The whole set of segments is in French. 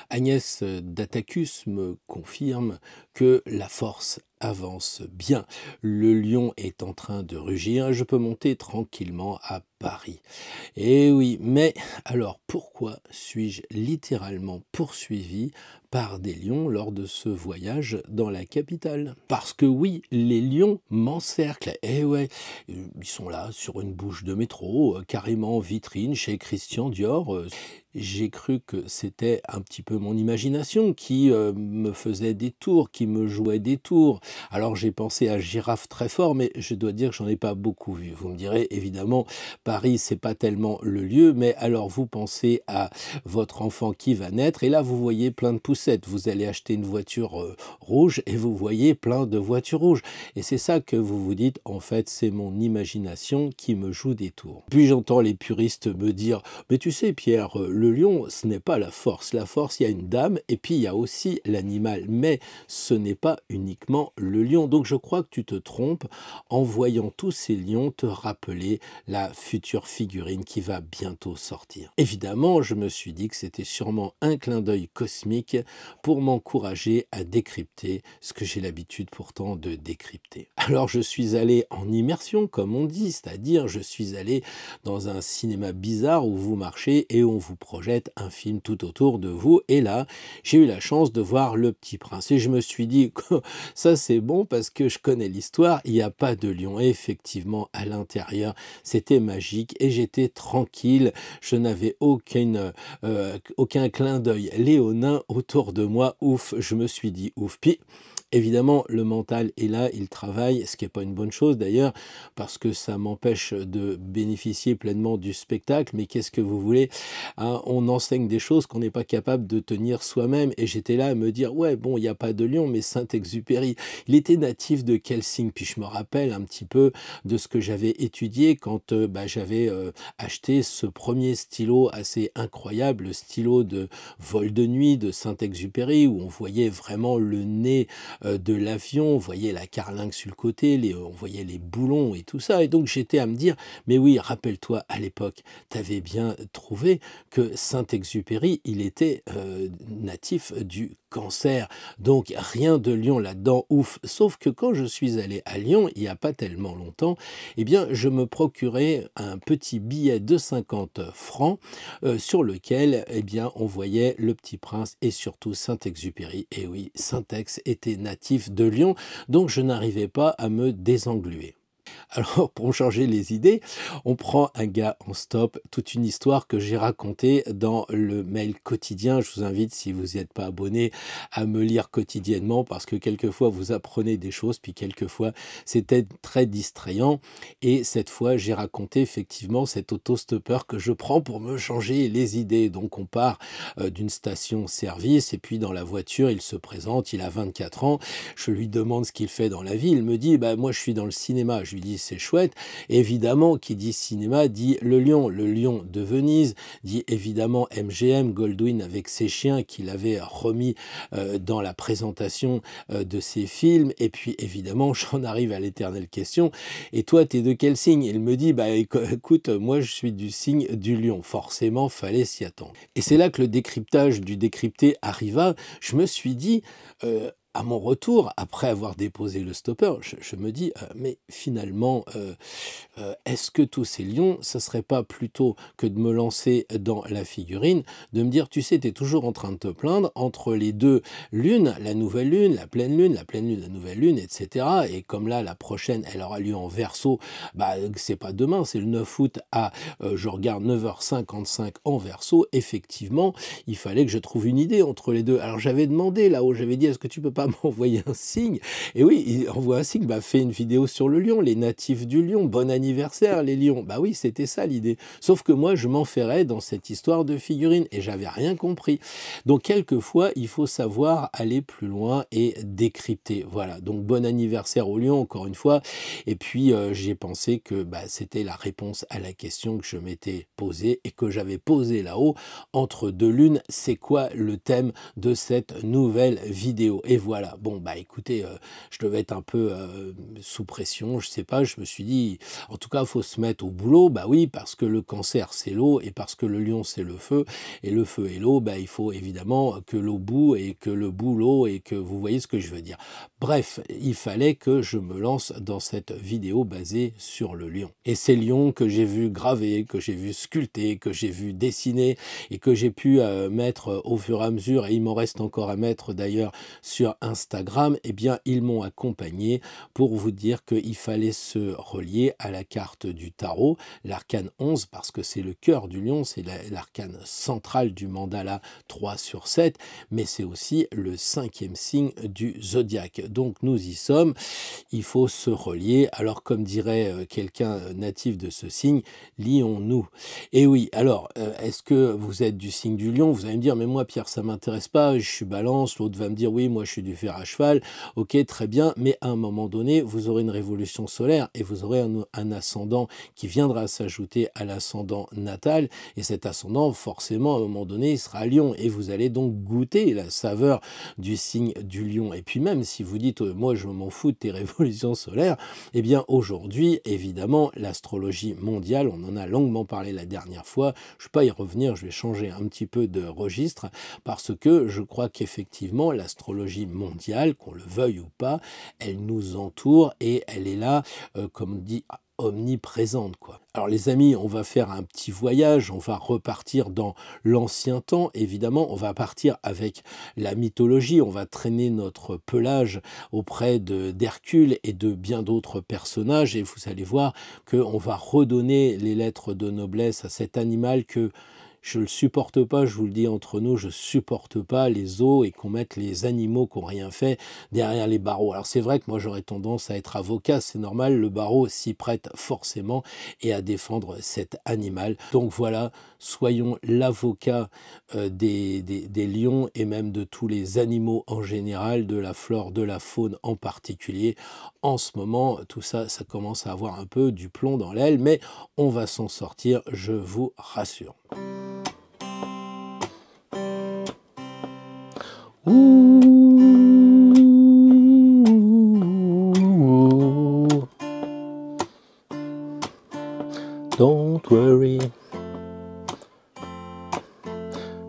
Agnès d'Atacus me confirme que la force avance bien. Le lion est en train de rugir et je peux monter tranquillement à Paris. Eh oui, mais alors pourquoi suis-je littéralement poursuivi par des lions lors de ce voyage dans la capitale? Parce que oui, les lions m'encerclent. Eh ouais, ils sont là sur une bouche de métro, carrément en vitrine chez Christian Dior. J'ai cru que c'était un petit peu mon imagination qui me faisait des tours, qui me jouait des tours. Alors j'ai pensé à girafe très fort, mais je dois dire que j'en ai pas beaucoup vu. Vous me direz, évidemment, Paris, c'est pas tellement le lieu, mais alors vous pensez à votre enfant qui va naître, et là vous voyez plein de poussettes. Vous allez acheter une voiture rouge et vous voyez plein de voitures rouges. Et c'est ça que vous vous dites, en fait, c'est mon imagination qui me joue des tours. Puis j'entends les puristes me dire, mais tu sais Pierre, le lion, ce n'est pas la force. La force, il y a une dame, et puis il y a aussi l'animal. Mais ce n'est pas uniquement le lion. Donc je crois que tu te trompes en voyant tous ces lions te rappeler la future figurine qui va bientôt sortir. Évidemment, je me suis dit que c'était sûrement un clin d'œil cosmique pour m'encourager à décrypter ce que j'ai l'habitude pourtant de décrypter. Alors je suis allé en immersion, comme on dit, c'est-à-dire je suis allé dans un cinéma bizarre où vous marchez et on vous projette un film tout autour de vous. Et là, j'ai eu la chance de voir Le Petit Prince. Et je me suis dit, ça c'est bon parce que je connais l'histoire, il n'y a pas de lion. Et effectivement, à l'intérieur, c'était magique et j'étais tranquille. Je n'avais aucun clin d'œil léonin autour de moi. Ouf, je me suis dit ouf. Puis, évidemment, le mental est là, il travaille, ce qui n'est pas une bonne chose d'ailleurs, parce que ça m'empêche de bénéficier pleinement du spectacle. Mais qu'est-ce que vous voulez, hein, on enseigne des choses qu'on n'est pas capable de tenir soi-même. Et j'étais là à me dire, ouais, bon, il n'y a pas de lion, mais Saint-Exupéry, il était natif de quel signe? Puis je me rappelle un petit peu de ce que j'avais étudié quand j'avais acheté ce premier stylo assez incroyable, le stylo de Vol de nuit de Saint-Exupéry, où on voyait vraiment le nez de l'avion, on voyait la carlingue sur le côté, on voyait les boulons et tout ça. Et donc j'étais à me dire, mais oui, rappelle-toi, à l'époque, tu avais bien trouvé que Saint-Exupéry, il était natif du Cancer. Donc rien de lion là-dedans, ouf. Sauf que quand je suis allé à Lyon, il n'y a pas tellement longtemps, eh bien je me procurais un petit billet de 50 francs sur lequel eh bien, on voyait Le Petit Prince et surtout Saint-Exupéry. Et oui, Saint-Ex était natif de Lyon, donc je n'arrivais pas à me désengluer. Alors, pour changer les idées, on prend un gars en stop, toute une histoire que j'ai racontée dans le mail quotidien. Je vous invite, si vous n'y êtes pas abonné, à me lire quotidiennement parce que quelquefois vous apprenez des choses, puis quelquefois c'était très distrayant. Et cette fois, j'ai raconté effectivement cet autostoppeur que je prends pour me changer les idées. Donc, on part d'une station-service et puis dans la voiture, il se présente, il a 24 ans. Je lui demande ce qu'il fait dans la vie. Il me dit, bah, moi je suis dans le cinéma. Je lui dis, c'est chouette. Évidemment, qui dit cinéma dit le lion de Venise, dit évidemment MGM, Goldwyn avec ses chiens qu'il avait remis dans la présentation de ses films. Et puis évidemment, j'en arrive à l'éternelle question. Et toi, t'es de quel signe? Il me dit, bah écoute, moi je suis du signe du lion. Forcément, fallait s'y attendre. Et c'est là que le décryptage du décrypté arriva. Je me suis dit, à mon retour, après avoir déposé le stopper, je me dis, mais finalement, est-ce que tous ces lions, ça serait pas plutôt que de me lancer dans la figurine, de me dire, tu sais, tu es toujours en train de te plaindre entre les deux lunes, la nouvelle lune, la pleine lune, la nouvelle lune, etc. Et comme là, la prochaine, elle aura lieu en Verseau, bah, c'est pas demain, c'est le 9 août à, je regarde 9h55 en Verseau. Effectivement, il fallait que je trouve une idée entre les deux. Alors j'avais demandé là-haut, j'avais dit, est-ce que tu peux pas m'envoyer un signe? Et oui, il envoie un signe, bah fais une vidéo sur le lion, les natifs du lion, bon anniversaire les lions. Bah oui, c'était ça l'idée. Sauf que moi, je m'enferrais dans cette histoire de figurines et j'avais rien compris. Donc quelquefois, il faut savoir aller plus loin et décrypter. Voilà, donc bon anniversaire au lion, encore une fois. Et puis, j'ai pensé que bah, c'était la réponse à la question que je m'étais posée et que j'avais posée là-haut. Entre deux lunes, c'est quoi le thème de cette nouvelle vidéo? Et voilà. voilà, bon, bah écoutez, je devais être un peu sous pression, je sais pas, je me suis dit, en tout cas, il faut se mettre au boulot, bah oui, parce que le cancer, c'est l'eau, et parce que le lion, c'est le feu, et le feu et l'eau, bah il faut évidemment que l'eau bout, et que le bout l'eau, et que vous voyez ce que je veux dire. Bref, il fallait que je me lance dans cette vidéo basée sur le lion. Et ces lions que j'ai vu graver, que j'ai vu sculpter, que j'ai vu dessiner, et que j'ai pu mettre au fur et à mesure, et il m'en reste encore à mettre d'ailleurs sur Instagram, eh bien ils m'ont accompagné pour vous dire qu'il fallait se relier à la carte du tarot, l'arcane 11, parce que c'est le cœur du lion, c'est l'arcane central du mandala 3/7, mais c'est aussi le 5e signe du zodiaque. Donc nous y sommes, il faut se relier. Alors comme dirait quelqu'un natif de ce signe, lions-nous. Et oui, alors, est-ce que vous êtes du signe du lion? Vous allez me dire, mais moi Pierre, ça m'intéresse pas, je suis balance. L'autre va me dire, oui, moi je suis du fer à cheval. Ok, très bien, mais à un moment donné, vous aurez une révolution solaire et vous aurez un ascendant qui viendra s'ajouter à l'ascendant natal. Et cet ascendant, forcément, à un moment donné, il sera lion. Et vous allez donc goûter la saveur du signe du lion. Et puis même si vous dites, moi je m'en fous de tes révolutions solaires, eh bien aujourd'hui, évidemment, l'astrologie mondiale, on en a longuement parlé la dernière fois, je ne vais pas y revenir, je vais changer un petit peu de registre, parce que je crois qu'effectivement, l'astrologie mondiale, qu'on le veuille ou pas, elle nous entoure et elle est là, comme on dit, omniprésente, quoi. Alors les amis, on va faire un petit voyage, on va repartir dans l'ancien temps, évidemment, on va partir avec la mythologie, on va traîner notre pelage auprès d'Hercule et de bien d'autres personnages, et vous allez voir qu'on va redonner les lettres de noblesse à cet animal que je ne le supporte pas, je vous le dis entre nous, je ne supporte pas les zoos et qu'on mette les animaux qui n'ont rien fait derrière les barreaux. Alors c'est vrai que moi j'aurais tendance à être avocat, c'est normal, le barreau s'y prête forcément et à défendre cet animal. Donc voilà, soyons l'avocat des lions et même de tous les animaux en général, de la flore, de la faune en particulier. En ce moment, tout ça, ça commence à avoir un peu du plomb dans l'aile, mais on va s'en sortir, je vous rassure. Ooh, don't worry,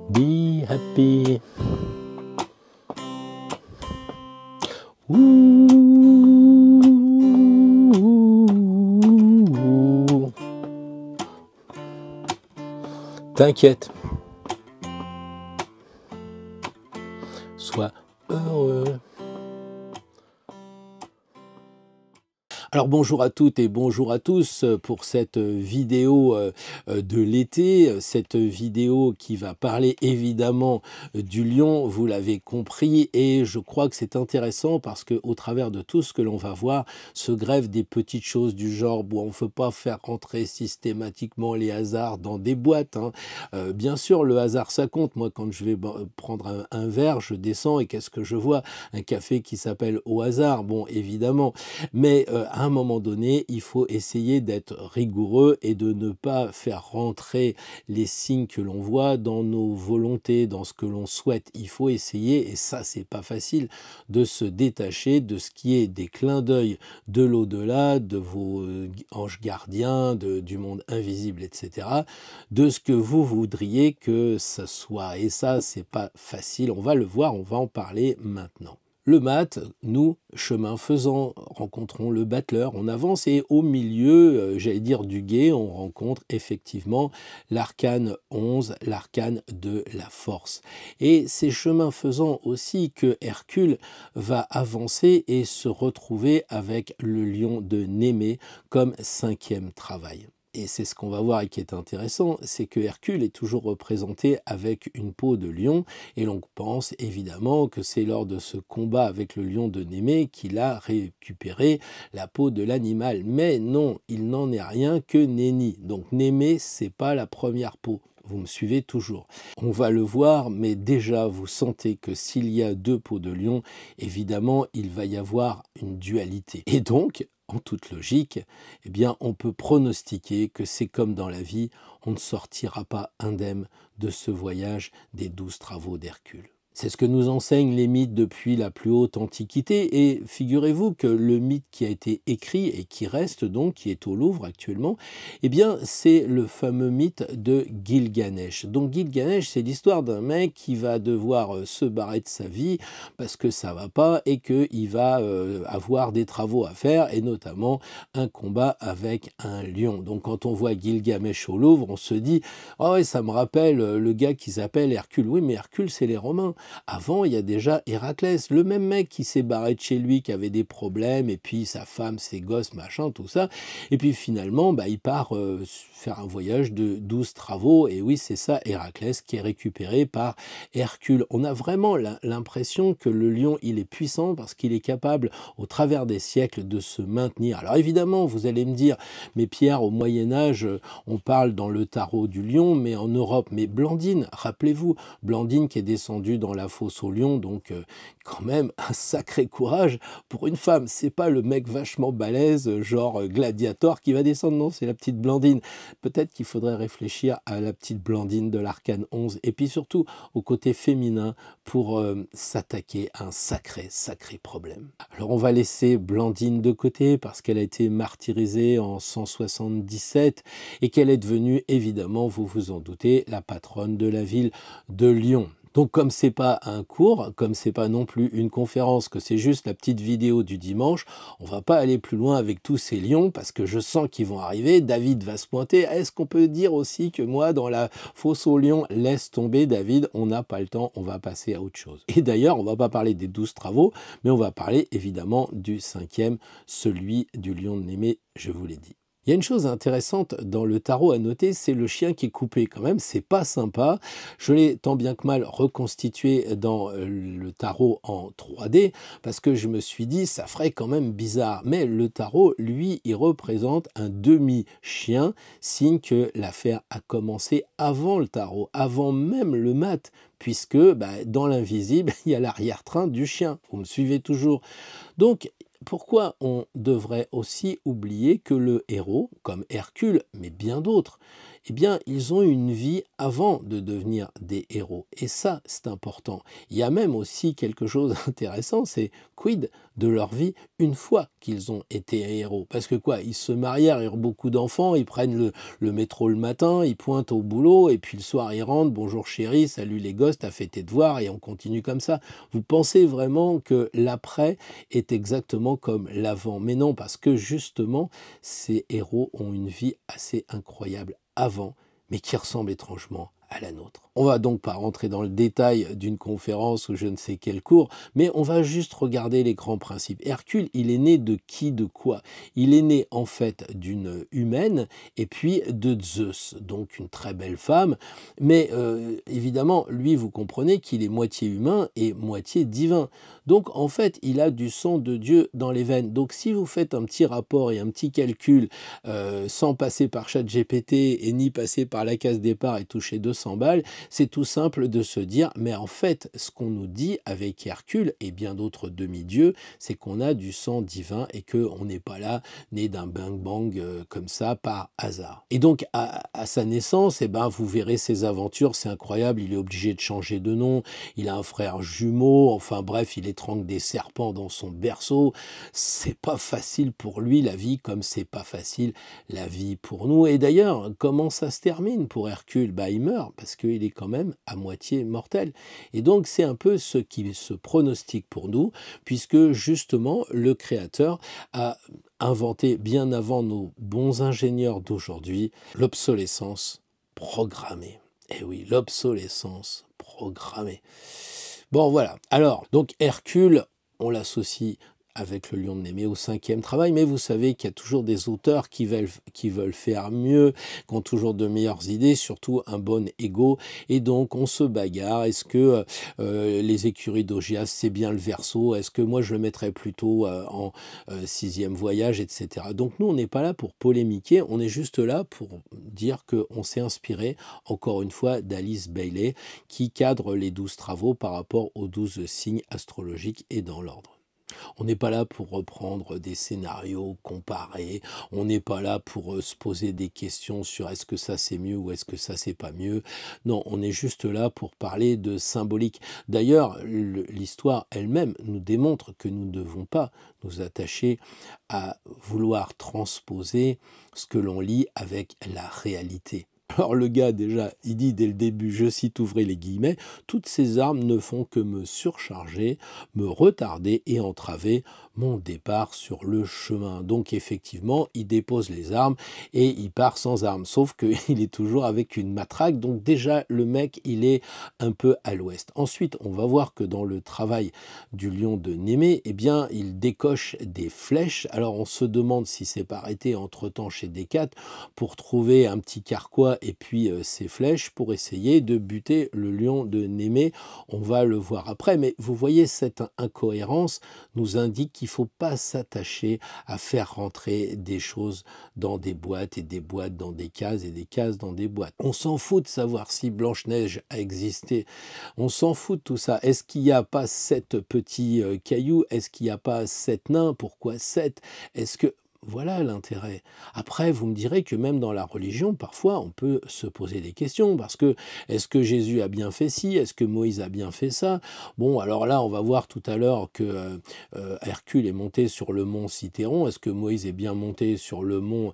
be happy. Ooh, t'inquiète. Sois heureux. Alors bonjour à toutes et bonjour à tous pour cette vidéo de l'été, cette vidéo qui va parler évidemment du lion, vous l'avez compris, et je crois que c'est intéressant parce que au travers de tout ce que l'on va voir se grèvent des petites choses du genre où on ne peut pas faire rentrer systématiquement les hasards dans des boîtes, hein. Bien sûr le hasard ça compte, moi quand je vais prendre un verre, je descends et qu'est-ce que je vois? Un café qui s'appelle au hasard, bon évidemment, mais à un moment donné, il faut essayer d'être rigoureux et de ne pas faire rentrer les signes que l'on voit dans nos volontés, dans ce que l'on souhaite. Il faut essayer, et ça c'est pas facile, de se détacher de ce qui est des clins d'œil de l'au-delà, de vos anges gardiens, du monde invisible, etc., de ce que vous voudriez que ça soit. Et ça, c'est pas facile. On va le voir, on va en parler maintenant. Le mat, nous, chemin faisant, rencontrons le battleur, on avance et au milieu, j'allais dire du guet, on rencontre effectivement l'arcane 11, l'arcane de la force. Et c'est chemin faisant aussi que Hercule va avancer et se retrouver avec le lion de Némée comme 5e travail. Et c'est ce qu'on va voir et qui est intéressant, c'est que Hercule est toujours représenté avec une peau de lion, et l'on pense évidemment que c'est lors de ce combat avec le lion de Némée qu'il a récupéré la peau de l'animal. Mais non, il n'en est rien que nenni. Donc Némée, c'est pas la première peau. Vous me suivez toujours. On va le voir, mais déjà vous sentez que s'il y a 2 peaux de lion, évidemment, il va y avoir une dualité. Et donc, en toute logique, eh bien, on peut pronostiquer que c'est comme dans la vie, on ne sortira pas indemne de ce voyage des 12 travaux d'Hercule. C'est ce que nous enseignent les mythes depuis la plus haute antiquité, et figurez-vous que le mythe qui a été écrit et qui reste donc, qui est au Louvre actuellement, eh bien c'est le fameux mythe de Gilgamesh. Donc Gilgamesh, c'est l'histoire d'un mec qui va devoir se barrer de sa vie parce que ça va pas et qu'il va avoir des travaux à faire, et notamment un combat avec un lion. Donc quand on voit Gilgamesh au Louvre, on se dit « Ah ouais, ça me rappelle le gars qui s'appelle Hercule ». Oui, mais Hercule, c'est les Romains. Avant, il y a déjà Héraclès, le même mec qui s'est barré de chez lui, qui avait des problèmes, et puis sa femme, ses gosses, machin, tout ça. Et puis finalement, il part faire un voyage de 12 travaux, et oui, c'est ça, Héraclès, qui est récupéré par Hercule. On a vraiment l'impression que le lion, il est puissant parce qu'il est capable, au travers des siècles, de se maintenir. Alors évidemment, vous allez me dire, mais Pierre, au Moyen-Âge, on parle dans le tarot du lion, mais en Europe, mais Blandine, rappelez-vous, Blandine qui est descendue dans la fosse au lion, donc quand même un sacré courage pour une femme. C'est pas le mec vachement balèze, genre gladiator, qui va descendre, non, c'est la petite Blandine. Peut-être qu'il faudrait réfléchir à la petite Blandine de l'arcane 11, et puis surtout au côté féminin pour s'attaquer à un sacré problème. Alors on va laisser Blandine de côté parce qu'elle a été martyrisée en 177 et qu'elle est devenue, évidemment, vous vous en doutez, la patronne de la ville de Lyon. Donc comme c'est pas un cours, comme c'est pas non plus une conférence, que c'est juste la petite vidéo du dimanche, on va pas aller plus loin avec tous ces lions parce que je sens qu'ils vont arriver. David va se pointer. Est-ce qu'on peut dire aussi que moi, dans la fosse aux lions, laisse tomber David, on n'a pas le temps, on va passer à autre chose. Et d'ailleurs, on va pas parler des 12 travaux, mais on va parler évidemment du 5e, celui du lion de Némée, je vous l'ai dit. Il y a une chose intéressante dans le tarot à noter, c'est le chien qui est coupé quand même, c'est pas sympa. Je l'ai tant bien que mal reconstitué dans le tarot en 3D parce que je me suis dit ça ferait quand même bizarre. Mais le tarot, lui, il représente un demi-chien, signe que l'affaire a commencé avant le tarot, avant même le mat, puisque dans l'invisible, il y a l'arrière-train du chien. Vous me suivez toujours? Donc, pourquoi on devrait aussi oublier que le héros, comme Hercule, mais bien d'autres, eh bien, ils ont une vie avant de devenir des héros. Et ça, c'est important. Il y a même aussi quelque chose d'intéressant, c'est quid de leur vie une fois qu'ils ont été héros. Parce que quoi, ils se marièrent, ils ont beaucoup d'enfants, ils prennent le métro le matin, ils pointent au boulot, et puis le soir, ils rentrent, bonjour chérie, salut les gosses, t'as fait tes devoirs, et on continue comme ça. Vous pensez vraiment que l'après est exactement comme l'avant? Mais non, parce que justement, ces héros ont une vie assez incroyable avant, mais qui ressemble étrangement à la nôtre. On va donc pas rentrer dans le détail d'une conférence ou je ne sais quel cours, mais on va juste regarder les grands principes. Hercule, il est né de qui, de quoi? Il est né en fait d'une humaine et puis de Zeus, donc une très belle femme, mais évidemment, lui, vous comprenez qu'il est moitié humain et moitié divin. Donc en fait, il a du sang de Dieu dans les veines. Donc si vous faites un petit rapport et un petit calcul sans passer par ChatGPT et ni passer par la case départ et toucher 200 balles, c'est tout simple de se dire, mais en fait, ce qu'on nous dit avec Hercule et bien d'autres demi-dieux, c'est qu'on a du sang divin et qu'on n'est pas là, né d'un bang-bang comme ça, par hasard. Et donc, à sa naissance, vous verrez ses aventures, c'est incroyable, il est obligé de changer de nom, il a un frère jumeau, enfin bref, il étrangle des serpents dans son berceau. C'est pas facile pour lui, la vie, comme c'est pas facile la vie pour nous. Et d'ailleurs, comment ça se termine pour Hercule? Il meurt, parce qu'il est quand même à moitié mortel. Et donc, c'est un peu ce qui se pronostique pour nous, puisque justement, le Créateur a inventé, bien avant nos bons ingénieurs d'aujourd'hui, l'obsolescence programmée. Eh oui, l'obsolescence programmée. Bon, voilà. Alors, donc Hercule, on l'associe avec le lion de Némée au 5e travail, mais vous savez qu'il y a toujours des auteurs qui veulent faire mieux, qui ont toujours de meilleures idées, surtout un bon ego, et donc on se bagarre. Est-ce que les écuries d'Augias, c'est bien le Verseau? Est-ce que moi je le mettrais plutôt en 6e voyage, etc. Donc nous, on n'est pas là pour polémiquer, on est juste là pour dire qu'on s'est inspiré, encore une fois, d'Alice Bailey, qui cadre les 12 travaux par rapport aux 12 signes astrologiques et dans l'ordre. On n'est pas là pour reprendre des scénarios, comparer, on n'est pas là pour se poser des questions sur est-ce que ça c'est mieux ou est-ce que ça c'est pas mieux. Non, on est juste là pour parler de symbolique. D'ailleurs, l'histoire elle-même nous démontre que nous ne devons pas nous attacher à vouloir transposer ce que l'on lit avec la réalité. Alors le gars déjà, il dit dès le début, je cite, ouvrez les guillemets, toutes ces armes ne font que me surcharger, me retarder et entraver mon départ sur le chemin. Donc effectivement, il dépose les armes et il part sans armes, sauf qu'il est toujours avec une matraque, donc déjà le mec, il est un peu à l'ouest. Ensuite, on va voir que dans le travail du lion de Némée, eh bien, il décoche des flèches. Alors on se demande si c'est pas arrêté entre-temps chez Descartes pour trouver un petit carquois et puis ses flèches pour essayer de buter le lion de Némée. On va le voir après, mais vous voyez, cette incohérence nous indique qu'il ne faut pas s'attacher à faire rentrer des choses dans des boîtes et des boîtes dans des cases et des cases dans des boîtes. On s'en fout de savoir si Blanche-Neige a existé. On s'en fout de tout ça. Est-ce qu'il n'y a pas 7 petits cailloux? Est-ce qu'il n'y a pas 7 nains? Pourquoi 7? Est-ce que... Voilà l'intérêt. Après, vous me direz que même dans la religion, parfois, on peut se poser des questions, parce que est-ce que Jésus a bien fait ci? Est-ce que Moïse a bien fait ça? Bon, alors là, on va voir tout à l'heure que Hercule est monté sur le mont Cithéron. Est-ce que Moïse est bien monté sur le mont...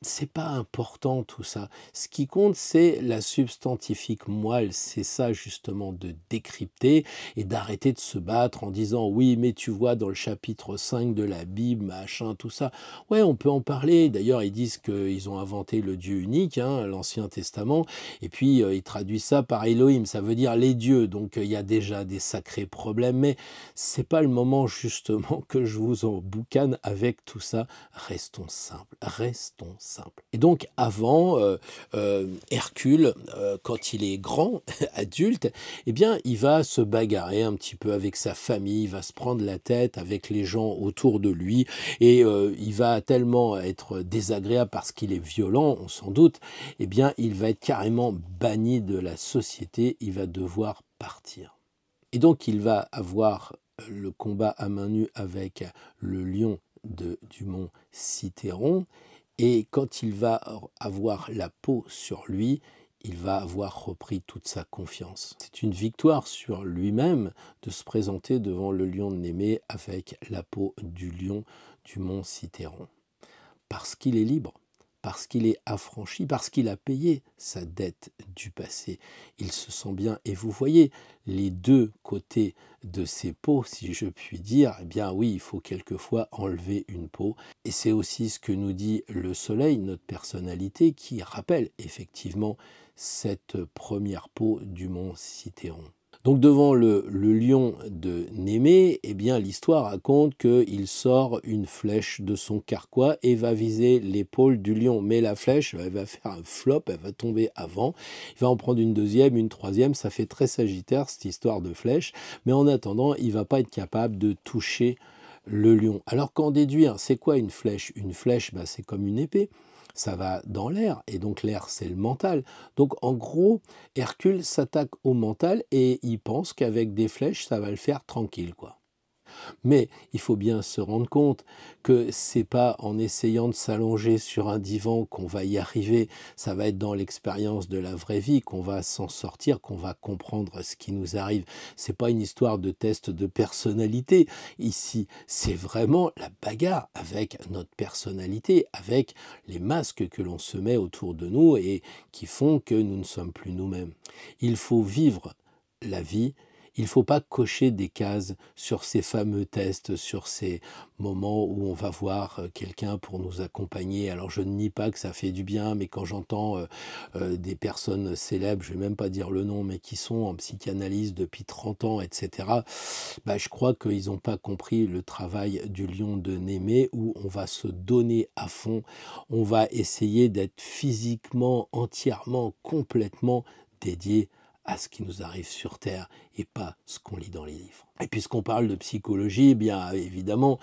C'est pas important tout ça. Ce qui compte, c'est la substantifique moelle. C'est ça justement, de décrypter et d'arrêter de se battre en disant oui, mais tu vois dans le chapitre 5 de la Bible, machin, tout ça. Ouais, on peut en parler. D'ailleurs, ils disent qu'ils ont inventé le Dieu unique, hein, l'Ancien Testament, et puis ils traduisent ça par Elohim. Ça veut dire les dieux. Donc il y a déjà des sacrés problèmes, mais c'est pas le moment justement que je vous en boucane avec tout ça. Restons simples, restons simples. Et donc avant, Hercule, quand il est grand, adulte, eh bien il va se bagarrer un petit peu avec sa famille, il va se prendre la tête avec les gens autour de lui, et il va tellement être désagréable parce qu'il est violent, on s'en doute, eh bien il va être carrément banni de la société, il va devoir partir. Et donc il va avoir le combat à main nue avec le lion du mont Cithéron. Et quand il va avoir la peau sur lui, il va avoir repris toute sa confiance. C'est une victoire sur lui-même de se présenter devant le lion de Némée avec la peau du lion du mont Cithéron. Parce qu'il est libre, parce qu'il est affranchi, parce qu'il a payé sa dette du passé. Il se sent bien. Et vous voyez les deux côtés de ces peaux, si je puis dire. Eh bien oui, il faut quelquefois enlever une peau. Et c'est aussi ce que nous dit le soleil, notre personnalité, qui rappelle effectivement cette première peau du mont Cithéron. Donc devant le lion de Némée, eh bien l'histoire raconte qu'il sort une flèche de son carquois et va viser l'épaule du lion. Mais la flèche, elle va faire un flop, elle va tomber avant. Il va en prendre une deuxième, une troisième. Ça fait très Sagittaire cette histoire de flèche. Mais en attendant, il ne va pas être capable de toucher le lion. Alors qu'en déduire, c'est quoi une flèche? Une flèche, bah, c'est comme une épée. Ça va dans l'air, et donc l'air, c'est le mental. Donc en gros, Hercule s'attaque au mental et il pense qu'avec des flèches, ça va le faire tranquille, quoi. Mais il faut bien se rendre compte que c'est pas en essayant de s'allonger sur un divan qu'on va y arriver. Ça va être dans l'expérience de la vraie vie qu'on va s'en sortir, qu'on va comprendre ce qui nous arrive. C'est pas une histoire de test de personnalité. Ici, c'est vraiment la bagarre avec notre personnalité, avec les masques que l'on se met autour de nous et qui font que nous ne sommes plus nous-mêmes. Il faut vivre la vie. Il ne faut pas cocher des cases sur ces fameux tests, sur ces moments où on va voir quelqu'un pour nous accompagner. Alors je ne nie pas que ça fait du bien, mais quand j'entends des personnes célèbres, je ne vais même pas dire le nom, mais qui sont en psychanalyse depuis 30 ans, etc., bah, je crois qu'ils n'ont pas compris le travail du lion de Némée où on va se donner à fond, on va essayer d'être physiquement, entièrement, complètement dédié à ce qui nous arrive sur Terre et pas ce qu'on lit dans les livres. Et puisqu'on parle de psychologie, eh bien évidemment,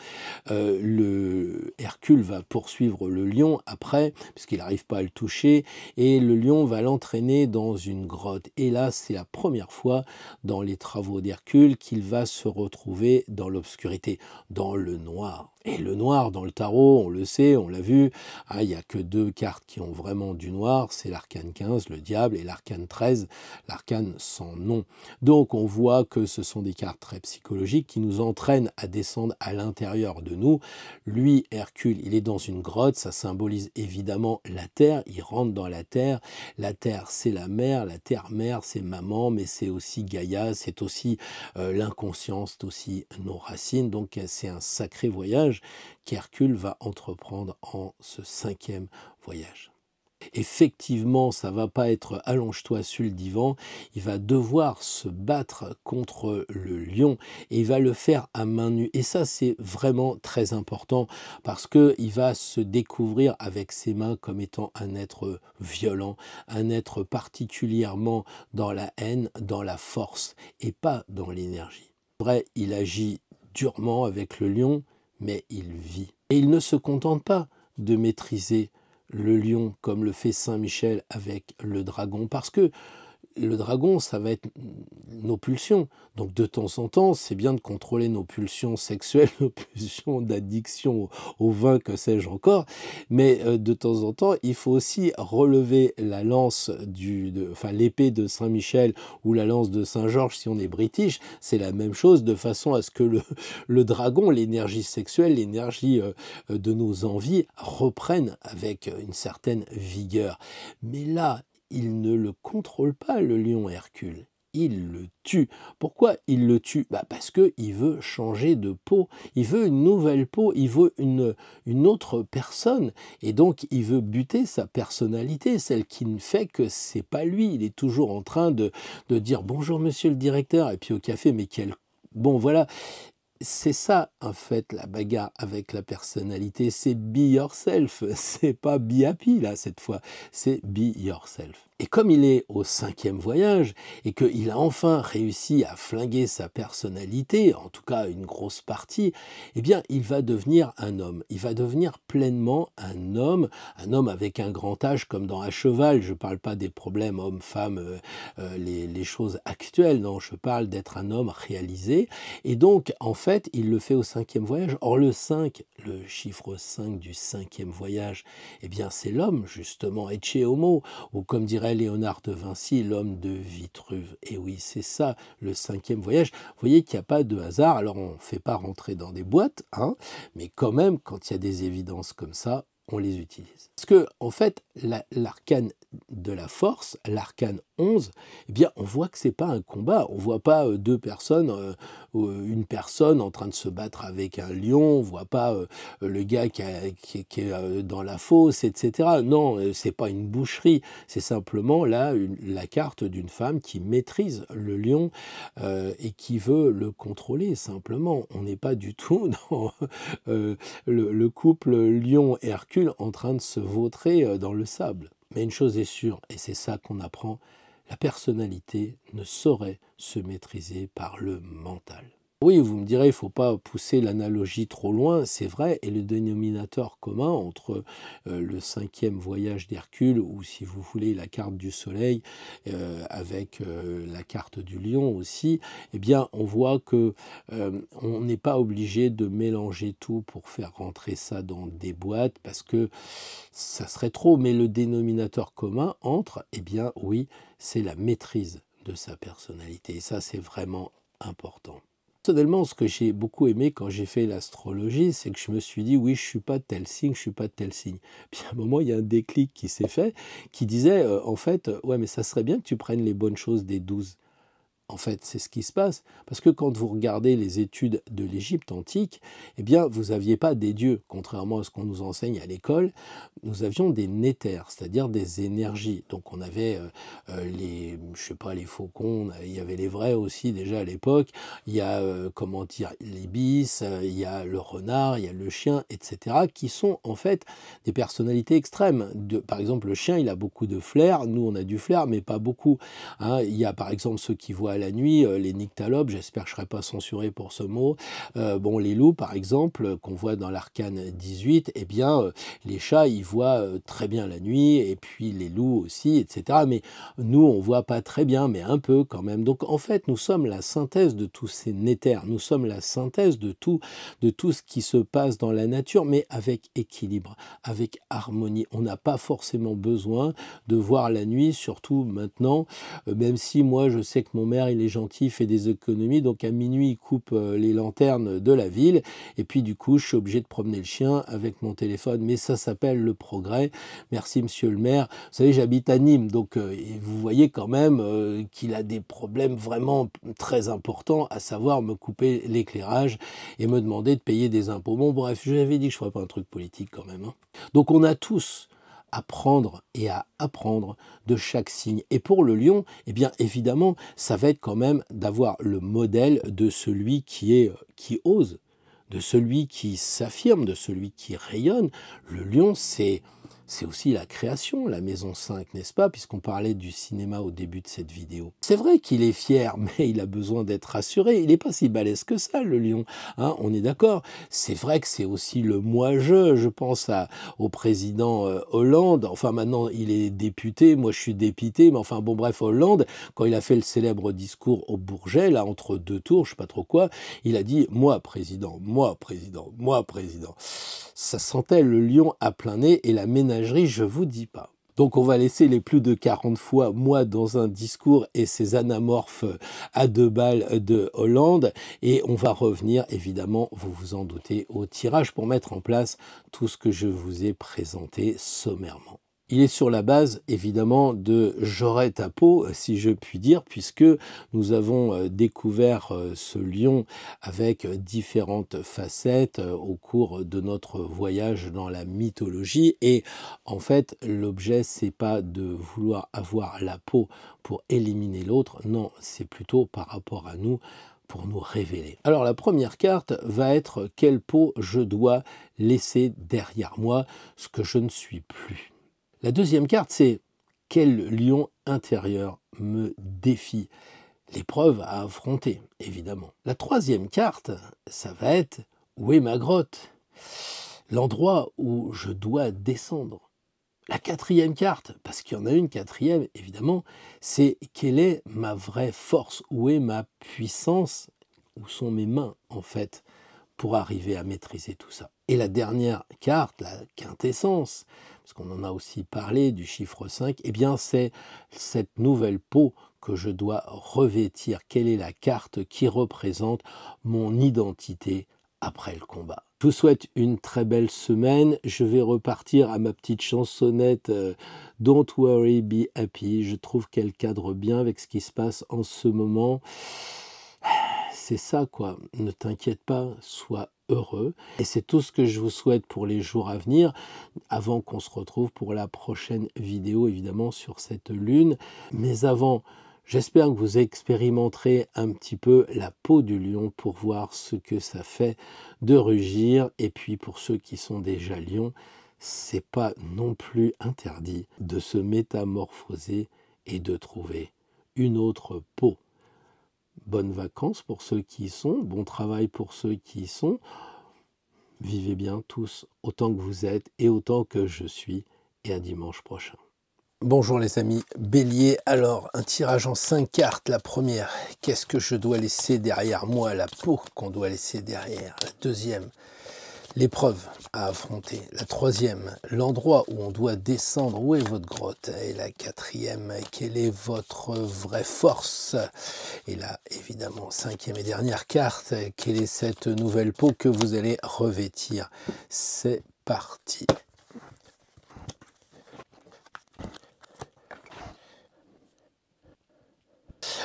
le Hercule va poursuivre le lion après, puisqu'il n'arrive pas à le toucher, et le lion va l'entraîner dans une grotte. Et là, c'est la première fois dans les travaux d'Hercule qu'il va se retrouver dans l'obscurité, dans le noir. Et le noir dans le tarot, on le sait, on l'a vu, hein, il n'y a que 2 cartes qui ont vraiment du noir, c'est l'arcane 15, le diable, et l'arcane 13, l'arcane sans nom. Donc on voit que ce sont des cartes très psychologiques qui nous entraînent à descendre à l'intérieur de nous. Lui, Hercule, il est dans une grotte, ça symbolise évidemment la terre, il rentre dans la terre c'est la mer, la terre-mère c'est maman, mais c'est aussi Gaïa, c'est aussi l'inconscience, c'est aussi nos racines, donc c'est un sacré voyage qu'Hercule va entreprendre en ce 5e voyage. Effectivement, ça va pas être allonge-toi sur le divan, il va devoir se battre contre le lion et il va le faire à main nue. Et ça, c'est vraiment très important parce que il va se découvrir avec ses mains comme étant un être violent, un être particulièrement dans la haine, dans la force et pas dans l'énergie. Vrai, il agit durement avec le lion, mais il vit. Et il ne se contente pas de maîtriser le lion comme le fait Saint Michel avec le dragon, parce que le dragon, ça va être nos pulsions. Donc de temps en temps, c'est bien de contrôler nos pulsions sexuelles, nos pulsions d'addiction au vin, que sais-je encore. Mais de temps en temps, il faut aussi relever la lance l'épée de Saint-Michel ou la lance de Saint-Georges si on est british. C'est la même chose de façon à ce que le dragon, l'énergie sexuelle, l'énergie de nos envies reprenne avec une certaine vigueur. Mais là, il ne le contrôle pas, le lion Hercule. Il le tue. Pourquoi il le tue? Parce qu'il veut changer de peau. Il veut une nouvelle peau. Il veut une autre personne. Et donc, il veut buter sa personnalité, celle qui ne fait que c'est pas lui. Il est toujours en train de dire bonjour monsieur le directeur. Et puis au café, mais quel... Bon, voilà. C'est ça, en fait, la bagarre avec la personnalité. C'est be yourself. C'est pas be happy, là, cette fois. C'est be yourself. Et comme il est au 5e voyage et qu'il a enfin réussi à flinguer sa personnalité, en tout cas une grosse partie, eh bien, il va devenir un homme. Il va devenir pleinement un homme avec un grand âge comme dans À cheval. Je ne parle pas des problèmes hommes-femmes, les choses actuelles, non, je parle d'être un homme réalisé. Et donc, en fait, il le fait au 5e voyage. Or, le 5, le chiffre 5 du 5e voyage, eh bien, c'est l'homme, justement, Ecce Homo, ou comme dirait Léonard de Vinci, l'homme de Vitruve. Et oui, c'est ça, le 5e voyage. Vous voyez qu'il n'y a pas de hasard. Alors, on ne fait pas rentrer dans des boîtes, hein, mais quand même, quand il y a des évidences comme ça, on les utilise. Parce que, en fait, l'arcane de la force, l'arcane 11, eh bien, on voit que c'est pas un combat. On voit pas 2 personnes, une personne en train de se battre avec un lion. On voit pas le gars qui est dans la fosse, etc. Non, c'est pas une boucherie. C'est simplement là la carte d'une femme qui maîtrise le lion et qui veut le contrôler. Simplement, on n'est pas du tout dans le couple lion-Hercule en train de se vautrer dans le sable. Mais une chose est sûre, et c'est ça qu'on apprend, la personnalité ne saurait se maîtriser par le mental. Oui, vous me direz, il ne faut pas pousser l'analogie trop loin, c'est vrai, et le dénominateur commun entre le 5e voyage d'Hercule, ou si vous voulez la carte du soleil, avec la carte du lion aussi, eh bien on voit que on n'est pas obligé de mélanger tout pour faire rentrer ça dans des boîtes, parce que ça serait trop, mais le dénominateur commun entre, eh bien oui, c'est la maîtrise de sa personnalité, et ça c'est vraiment important. Personnellement, ce que j'ai beaucoup aimé quand j'ai fait l'astrologie, c'est que je me suis dit, oui, je ne suis pas de tel signe, je ne suis pas de tel signe. Puis à un moment, il y a un déclic qui s'est fait, qui disait, en fait, ouais, mais ça serait bien que tu prennes les bonnes choses des 12. En fait, c'est ce qui se passe, parce que quand vous regardez les études de l'Égypte antique, eh bien, vous n'aviez pas des dieux, contrairement à ce qu'on nous enseigne à l'école, nous avions des néthers, c'est-à-dire des énergies. Donc on avait je sais pas, les faucons, il y avait les vrais aussi déjà à l'époque, il y a, comment dire, l'ibis, il y a le renard, il y a le chien, etc., qui sont en fait des personnalités extrêmes. Par exemple, le chien, il a beaucoup de flair, nous on a du flair, mais pas beaucoup. Hein. Il y a par exemple ceux qui voient la nuit, les nyctalopes, j'espère que je ne serai pas censuré pour ce mot. Bon, les loups, par exemple, qu'on voit dans l'arcane 18, eh bien, les chats, ils voient très bien la nuit, et puis les loups aussi, etc. Mais nous, on voit pas très bien, mais un peu quand même. Donc, en fait, nous sommes la synthèse de tous ces néthers. Nous sommes la synthèse de tout ce qui se passe dans la nature, mais avec équilibre, avec harmonie. On n'a pas forcément besoin de voir la nuit, surtout maintenant, même si moi, je sais que mon maire, il est gentil, il fait des économies, donc à minuit, il coupe les lanternes de la ville, et puis du coup, je suis obligé de promener le chien avec mon téléphone, mais ça s'appelle le progrès. Merci, monsieur le maire. Vous savez, j'habite à Nîmes, donc vous voyez quand même qu'il a des problèmes vraiment très importants, à savoir me couper l'éclairage et me demander de payer des impôts. Bon, bref, je lui avais dit que je ne ferais pas un truc politique quand même. Hein. Donc on a tous à prendre et à apprendre de chaque signe. Et pour le lion, eh bien évidemment, ça va être quand même d'avoir le modèle de celui qui ose, de celui qui s'affirme, de celui qui rayonne. Le lion, c'est aussi la création, la maison 5, n'est-ce pas, puisqu'on parlait du cinéma au début de cette vidéo. C'est vrai qu'il est fier, mais il a besoin d'être rassuré. Il n'est pas si balèze que ça, le lion. Hein, on est d'accord. C'est vrai que c'est aussi le moi-je pense au président Hollande. Enfin, maintenant, il est député, moi je suis dépité, mais enfin, bon, bref, Hollande, quand il a fait le célèbre discours au Bourget, là, entre deux tours, je sais pas trop quoi, il a dit « moi, président, moi, président, moi, président ». Ça sentait le lion à plein nez et la ménagerie, je vous dis pas. Donc on va laisser les plus de 40 fois moi dans un discours et ces anamorphes à 2 balles de Hollande et on va revenir évidemment, vous vous en doutez, au tirage pour mettre en place tout ce que je vous ai présenté sommairement. Il est sur la base, évidemment, de J'aurai ta peau, si je puis dire, puisque nous avons découvert ce lion avec différentes facettes au cours de notre voyage dans la mythologie. Et en fait, l'objet, c'est pas de vouloir avoir la peau pour éliminer l'autre, non, c'est plutôt par rapport à nous, pour nous révéler. Alors la première carte va être quelle peau je dois laisser derrière moi, ce que je ne suis plus. La deuxième carte, c'est quel lion intérieur me défie. L'épreuve à affronter, évidemment. La troisième carte, ça va être où est ma grotte? L'endroit où je dois descendre. La quatrième carte, parce qu'il y en a une quatrième, évidemment, c'est quelle est ma vraie force? Où est ma puissance? Où sont mes mains, en fait, pour arriver à maîtriser tout ça? Et la dernière carte, la quintessence, parce qu'on en a aussi parlé du chiffre 5, eh bien c'est cette nouvelle peau que je dois revêtir. Quelle est la carte qui représente mon identité après le combat? Je vous souhaite une très belle semaine. Je vais repartir à ma petite chansonnette Don't Worry, Be Happy. Je trouve qu'elle cadre bien avec ce qui se passe en ce moment. C'est ça, quoi. Ne t'inquiète pas, sois heureux. Et c'est tout ce que je vous souhaite pour les jours à venir, avant qu'on se retrouve pour la prochaine vidéo, évidemment, sur cette lune. Mais avant, j'espère que vous expérimenterez un petit peu la peau du lion pour voir ce que ça fait de rugir. Et puis, pour ceux qui sont déjà lions, c'est pas non plus interdit de se métamorphoser et de trouver une autre peau. Bonnes vacances pour ceux qui y sont, bon travail pour ceux qui y sont. Vivez bien tous autant que vous êtes et autant que je suis, et à dimanche prochain. Bonjour les amis, Bélier, alors un tirage en 5 cartes, la première, qu'est-ce que je dois laisser derrière moi, la peau qu'on doit laisser derrière, la deuxième, l'épreuve à affronter, la troisième, l'endroit où on doit descendre, où est votre grotte, et la quatrième, quelle est votre vraie force, et là évidemment, cinquième et dernière carte, quelle est cette nouvelle peau que vous allez revêtir. C'est parti.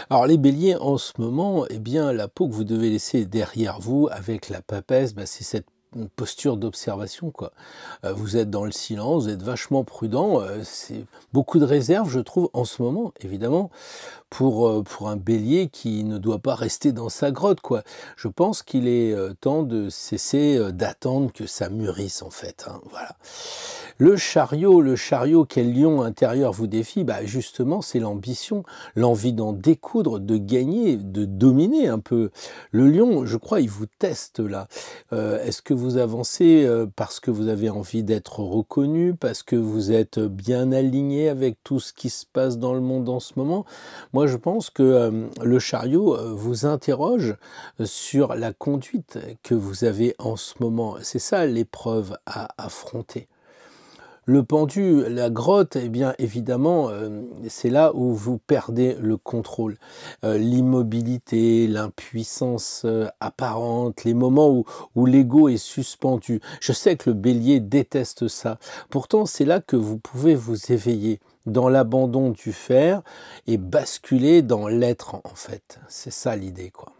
Alors les béliers, en ce moment, eh bien, la peau que vous devez laisser derrière vous avec la papesse, bah, c'est cette posture d'observation, quoi. Vous êtes dans le silence, vous êtes vachement prudent, c'est beaucoup de réserve, je trouve, en ce moment, évidemment, pour un bélier qui ne doit pas rester dans sa grotte, quoi. Je pense qu'il est temps de cesser d'attendre que ça mûrisse, en fait, hein, voilà. Le chariot, quel lion intérieur vous défie? Bah, justement, c'est l'ambition, l'envie d'en découdre, de gagner, de dominer un peu. Le lion, je crois, il vous teste là. Est-ce que vous avancez parce que vous avez envie d'être reconnu, parce que vous êtes bien aligné avec tout ce qui se passe dans le monde en ce moment? Moi, je pense que le chariot vous interroge sur la conduite que vous avez en ce moment. C'est ça l'épreuve à affronter. Le pendu, la grotte, eh bien évidemment, c'est là où vous perdez le contrôle. L'immobilité, l'impuissance apparente, les moments où l'ego est suspendu. Je sais que le bélier déteste ça. Pourtant, c'est là que vous pouvez vous éveiller dans l'abandon du faire et basculer dans l'être, en fait. C'est ça l'idée, quoi.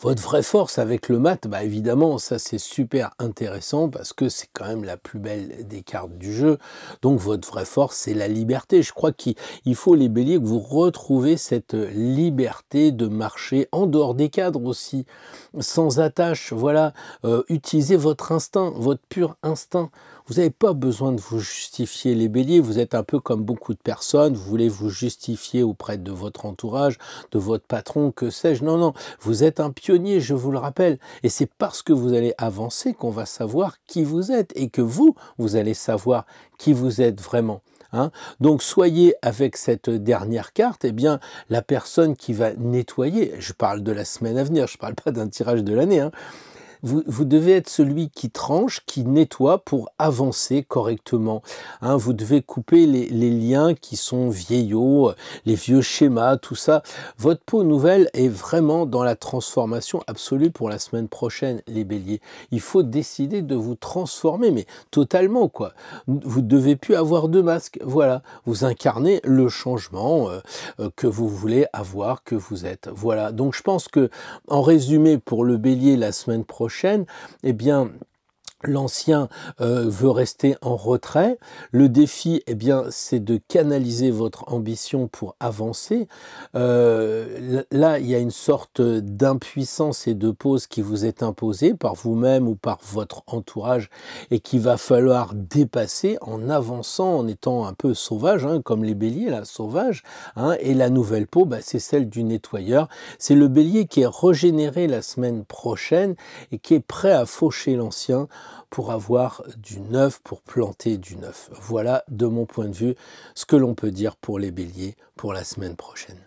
Votre vraie force avec le mat, bah évidemment, ça c'est super intéressant parce que c'est quand même la plus belle des cartes du jeu. Donc votre vraie force, c'est la liberté. Je crois qu'il faut, les béliers, que vous retrouvez cette liberté de marcher en dehors des cadres aussi, sans attache. Voilà, utilisez votre instinct, votre pur instinct. Vous n'avez pas besoin de vous justifier, les béliers. Vous êtes un peu comme beaucoup de personnes. Vous voulez vous justifier auprès de votre entourage, de votre patron, que sais-je. Non, non, vous êtes un pionnier, je vous le rappelle. Et c'est parce que vous allez avancer qu'on va savoir qui vous êtes et que vous allez savoir qui vous êtes vraiment. Hein? Donc soyez avec cette dernière carte, eh bien la personne qui va nettoyer, je parle de la semaine à venir, je ne parle pas d'un tirage de l'année, hein. Vous devez être celui qui tranche, qui nettoie pour avancer correctement. Hein, vous devez couper les liens qui sont vieillots, les vieux schémas, tout ça. Votre peau nouvelle est vraiment dans la transformation absolue pour la semaine prochaine, les béliers. Il faut décider de vous transformer, mais totalement, quoi. Vous ne devez plus avoir de masque. Voilà, vous incarnez le changement que vous voulez avoir, que vous êtes. Voilà, donc je pense que, en résumé, pour le bélier la semaine prochaine, eh bien, l'ancien veut rester en retrait. Le défi, eh bien, c'est de canaliser votre ambition pour avancer. Là, il y a une sorte d'impuissance et de pause qui vous est imposée par vous-même ou par votre entourage et qu'il va falloir dépasser en avançant, en étant un peu sauvage, hein, comme les béliers, là, sauvages. Hein, et la nouvelle peau, bah, c'est celle du nettoyeur. C'est le bélier qui est régénéré la semaine prochaine et qui est prêt à faucher l'ancien pour avoir du neuf, pour planter du neuf. Voilà, de mon point de vue, ce que l'on peut dire pour les béliers pour la semaine prochaine.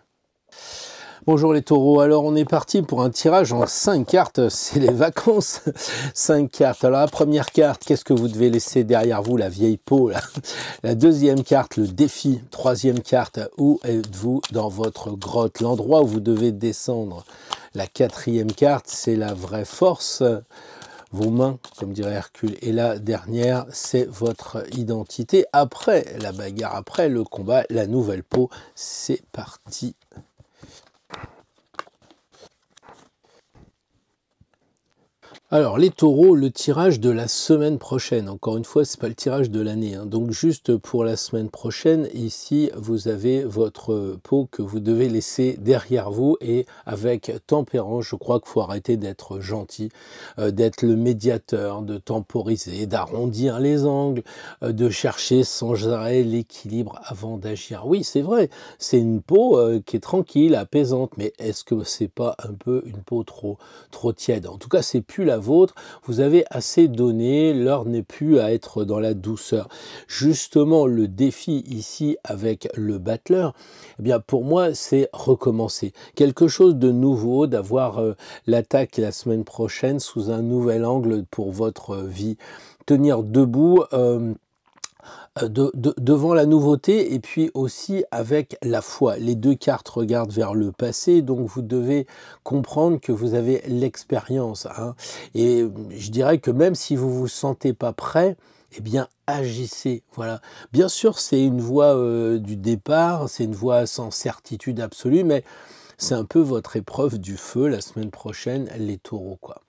Bonjour les taureaux, alors on est parti pour un tirage en 5 cartes, c'est les vacances, 5 cartes. Alors la première carte, qu'est-ce que vous devez laisser derrière vous, la vieille peau là. La deuxième carte, le défi. Troisième carte, où êtes-vous dans votre grotte, l'endroit où vous devez descendre. La quatrième carte, c'est la vraie force. Vos mains, comme dirait Hercule. Et la dernière, c'est votre identité. Après la bagarre, après le combat, la nouvelle peau, c'est parti. Alors les taureaux, le tirage de la semaine prochaine, encore une fois c'est pas le tirage de l'année, hein. Donc juste pour la semaine prochaine, ici vous avez votre peau que vous devez laisser derrière vous et avec tempérance, je crois qu'il faut arrêter d'être gentil, d'être le médiateur, de temporiser, d'arrondir les angles, de chercher sans arrêt l'équilibre avant d'agir. Oui c'est vrai, c'est une peau qui est tranquille, apaisante, mais est-ce que c'est pas un peu une peau trop tiède? En tout cas c'est plus la vôtre, vous avez assez donné, l'heure n'est plus à être dans la douceur. Justement, le défi ici avec le battleur, eh bien pour moi, c'est recommencer. Quelque chose de nouveau, d'avoir l'attaque la semaine prochaine sous un nouvel angle pour votre vie. Tenir debout, devant la nouveauté et puis aussi avec la foi. Les deux cartes regardent vers le passé, donc vous devez comprendre que vous avez l'expérience. Hein. Et je dirais que même si vous ne vous sentez pas prêt, eh bien, agissez, voilà. Bien sûr, c'est une voie du départ, c'est une voie sans certitude absolue, mais c'est un peu votre épreuve du feu la semaine prochaine, les taureaux, quoi.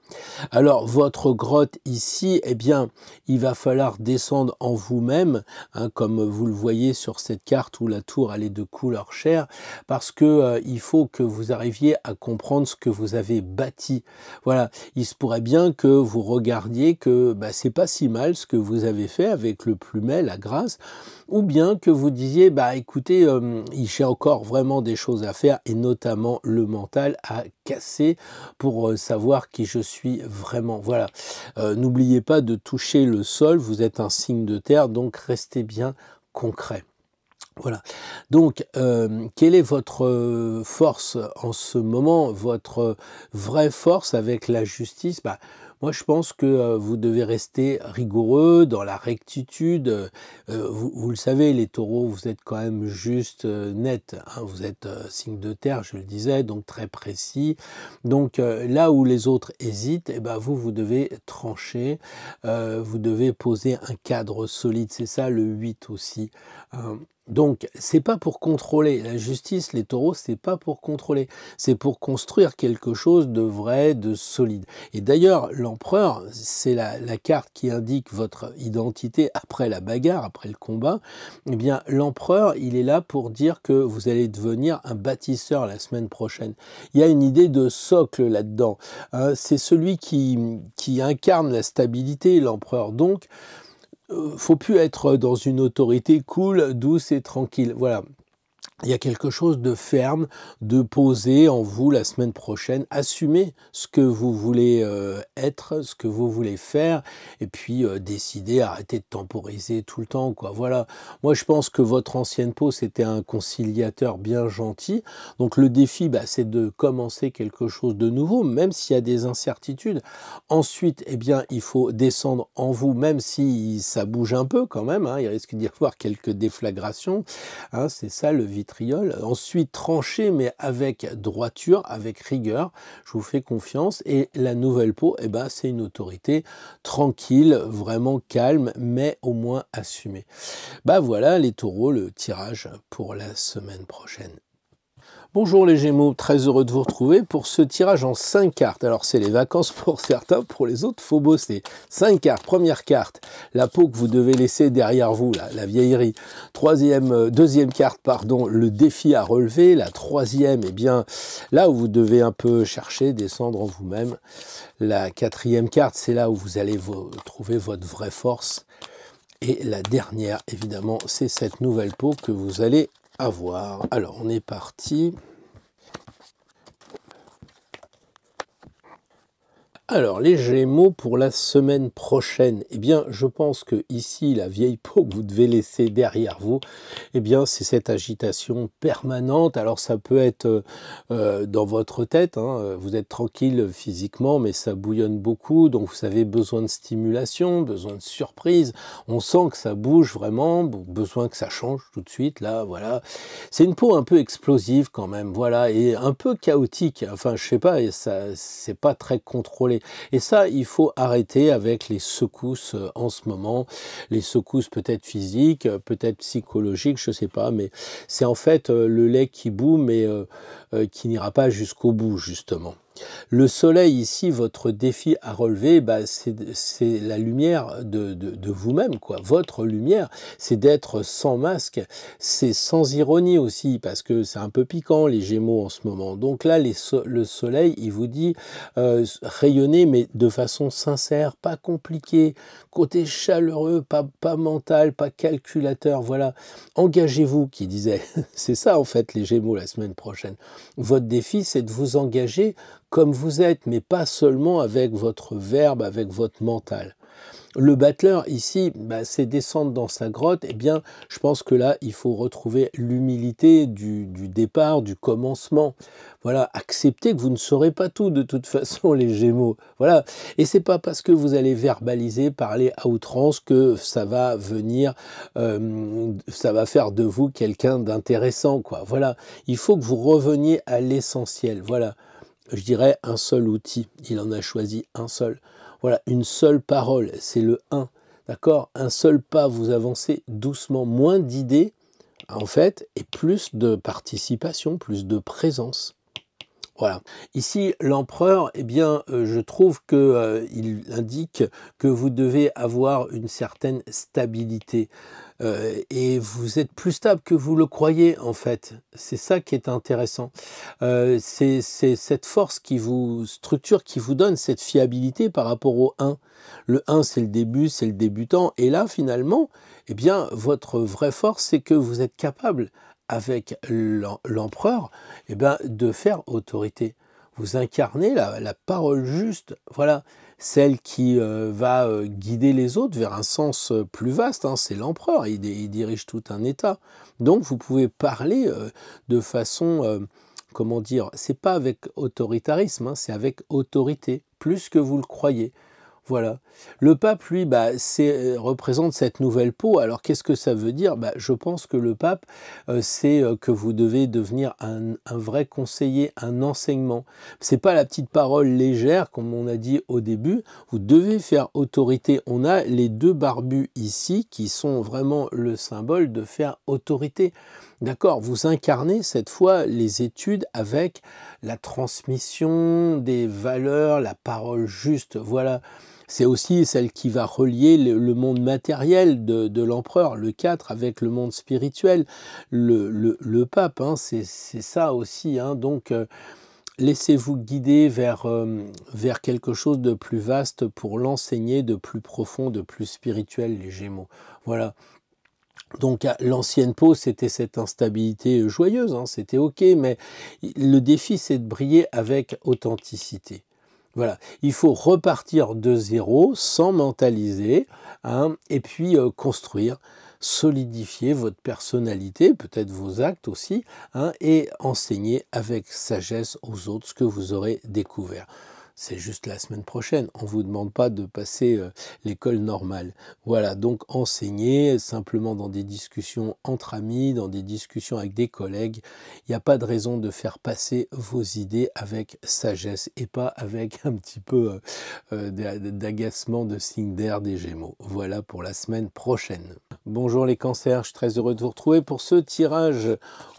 Alors, votre grotte ici, eh bien, il va falloir descendre en vous-même, hein, comme vous le voyez sur cette carte où la tour elle est de couleur chair, parce que il faut que vous arriviez à comprendre ce que vous avez bâti. Voilà, il se pourrait bien que vous regardiez que bah, c'est pas si mal ce que vous avez fait avec le plumet, la grâce, ou bien que vous disiez, bah écoutez, j'ai encore vraiment des choses à faire, et notamment le mental à casser pour savoir qui je suis vraiment. Voilà, n'oubliez pas de toucher le sol, vous êtes un signe de terre, donc restez bien concret. Voilà. Donc, quelle est votre force en ce moment, votre vraie force avec la justice? Bah, moi, je pense que vous devez rester rigoureux dans la rectitude. Vous le savez, les taureaux, vous êtes quand même juste net, hein, vous êtes signe de terre, je le disais, donc très précis. Donc, là où les autres hésitent, eh ben, vous devez trancher, vous devez poser un cadre solide. C'est ça le 8 aussi. Hein. Donc, c'est pas pour contrôler. La justice, les taureaux, c'est pas pour contrôler. C'est pour construire quelque chose de vrai, de solide. Et d'ailleurs, l'empereur, c'est la carte qui indique votre identité après la bagarre, après le combat. Eh bien, l'empereur, il est là pour dire que vous allez devenir un bâtisseur la semaine prochaine. Il y a une idée de socle là-dedans. Hein, c'est celui qui incarne la stabilité, l'empereur. Donc, faut plus être dans une autorité cool, douce et tranquille. Voilà. Il y a quelque chose de ferme, de posé en vous la semaine prochaine. Assumez ce que vous voulez être, ce que vous voulez faire, et puis décidez, arrêtez de temporiser tout le temps, quoi. Voilà. Moi, je pense que votre ancienne peau, c'était un conciliateur bien gentil. Donc, le défi, bah, c'est de commencer quelque chose de nouveau, même s'il y a des incertitudes. Ensuite, eh bien, il faut descendre en vous, même si ça bouge un peu quand même, hein. Il risque d'y avoir quelques déflagrations. Hein, c'est ça le vitriol. Ensuite, trancher, mais avec droiture, avec rigueur. Je vous fais confiance. Et la nouvelle peau, eh ben, c'est une autorité tranquille, vraiment calme, mais au moins assumée. Bah voilà les taureaux, le tirage pour la semaine prochaine. Bonjour les Gémeaux, très heureux de vous retrouver pour ce tirage en 5 cartes. Alors c'est les vacances pour certains, pour les autres, faut bosser. 5 cartes, première carte, la peau que vous devez laisser derrière vous, là, la vieillerie. Deuxième carte, pardon, le défi à relever. La troisième, eh bien, là où vous devez un peu chercher, descendre en vous-même. La quatrième carte, c'est là où vous allez trouver votre vraie force. Et la dernière, évidemment, c'est cette nouvelle peau que vous allez avoir. Alors, on est parti. Alors, les Gémeaux pour la semaine prochaine, eh bien, je pense que ici, la vieille peau que vous devez laisser derrière vous, eh bien, c'est cette agitation permanente. Alors, ça peut être dans votre tête, hein, vous êtes tranquille physiquement, mais ça bouillonne beaucoup, donc vous avez besoin de stimulation, besoin de surprise. On sent que ça bouge vraiment, besoin que ça change tout de suite, là, voilà. C'est une peau un peu explosive quand même, voilà, et un peu chaotique. Enfin, je sais pas, et ça, c'est pas très contrôlé. Et ça, il faut arrêter avec les secousses en ce moment, les secousses peut-être physiques, peut-être psychologiques, je sais pas, mais c'est en fait le lait qui bout, mais qui n'ira pas jusqu'au bout, justement. Le soleil ici, votre défi à relever, bah, c'est la lumière de vous-même, quoi. Votre lumière, c'est d'être sans masque, c'est sans ironie aussi, parce que c'est un peu piquant les Gémeaux en ce moment. Donc là, le soleil, il vous dit rayonnez, mais de façon sincère, pas compliquée, côté chaleureux, pas mental, pas calculateur. Voilà, engagez-vous, qui disait. C'est ça en fait les Gémeaux la semaine prochaine. Votre défi, c'est de vous engager comme vous êtes, mais pas seulement avec votre verbe, avec votre mental. Le battleur, ici, bah, c'est descendre dans sa grotte. Eh bien, je pense que là, il faut retrouver l'humilité du départ, du commencement. Voilà, accepter que vous ne saurez pas tout, de toute façon, les Gémeaux. Voilà, et c'est pas parce que vous allez verbaliser, parler à outrance que ça va venir, ça va faire de vous quelqu'un d'intéressant, quoi. Voilà, il faut que vous reveniez à l'essentiel. Voilà. Je dirais un seul outil, il en a choisi un seul. Voilà, une seule parole, c'est le 1. d'accord? Un seul pas, vous avancez doucement, moins d'idées, en fait, et plus de participation, plus de présence. Voilà. Ici, l'empereur, eh bien, je trouve que, il indique que vous devez avoir une certaine stabilité, et vous êtes plus stable que vous le croyez, en fait. C'est ça qui est intéressant. C'est cette force qui vous structure, qui vous donne cette fiabilité par rapport au 1. Le 1, c'est le début, c'est le débutant, et là, finalement, eh bien, votre vraie force, c'est que vous êtes capable, avec l'empereur, eh ben, de faire autorité. Vous incarnez la parole juste, voilà, celle qui va guider les autres vers un sens plus vaste, hein, c'est l'empereur, il dirige tout un État. Donc vous pouvez parler de façon, comment dire, c'est pas avec autoritarisme, hein, c'est avec autorité, plus que vous le croyez. Voilà. Le pape, lui, bah, représente cette nouvelle peau. Alors, qu'est-ce que ça veut dire? Bah, je pense que le pape, c'est que vous devez devenir un vrai conseiller, un enseignement. C'est pas la petite parole légère, comme on a dit au début. Vous devez faire autorité. On a les deux barbus ici qui sont vraiment le symbole de faire autorité. D'accord, vous incarnez cette fois les études avec la transmission des valeurs, la parole juste. Voilà. C'est aussi celle qui va relier le monde matériel de l'empereur, le 4, avec le monde spirituel, le pape, hein, c'est ça aussi. Hein, donc, laissez-vous guider vers quelque chose de plus vaste pour l'enseigner, de plus profond, de plus spirituel, les Gémeaux. Voilà. Donc l'ancienne peau, c'était cette instabilité joyeuse, hein, c'était ok, mais le défi, c'est de briller avec authenticité. Voilà, il faut repartir de zéro, sans mentaliser, hein, et puis construire, solidifier votre personnalité, peut-être vos actes aussi, hein, et enseigner avec sagesse aux autres ce que vous aurez découvert. C'est juste la semaine prochaine. On ne vous demande pas de passer l'école normale. Voilà, donc enseigner simplement dans des discussions entre amis, dans des discussions avec des collègues. Il n'y a pas de raison de faire passer vos idées avec sagesse et pas avec un petit peu d'agacement de signe d'air des Gémeaux. Voilà pour la semaine prochaine. Bonjour les cancers, je suis très heureux de vous retrouver pour ce tirage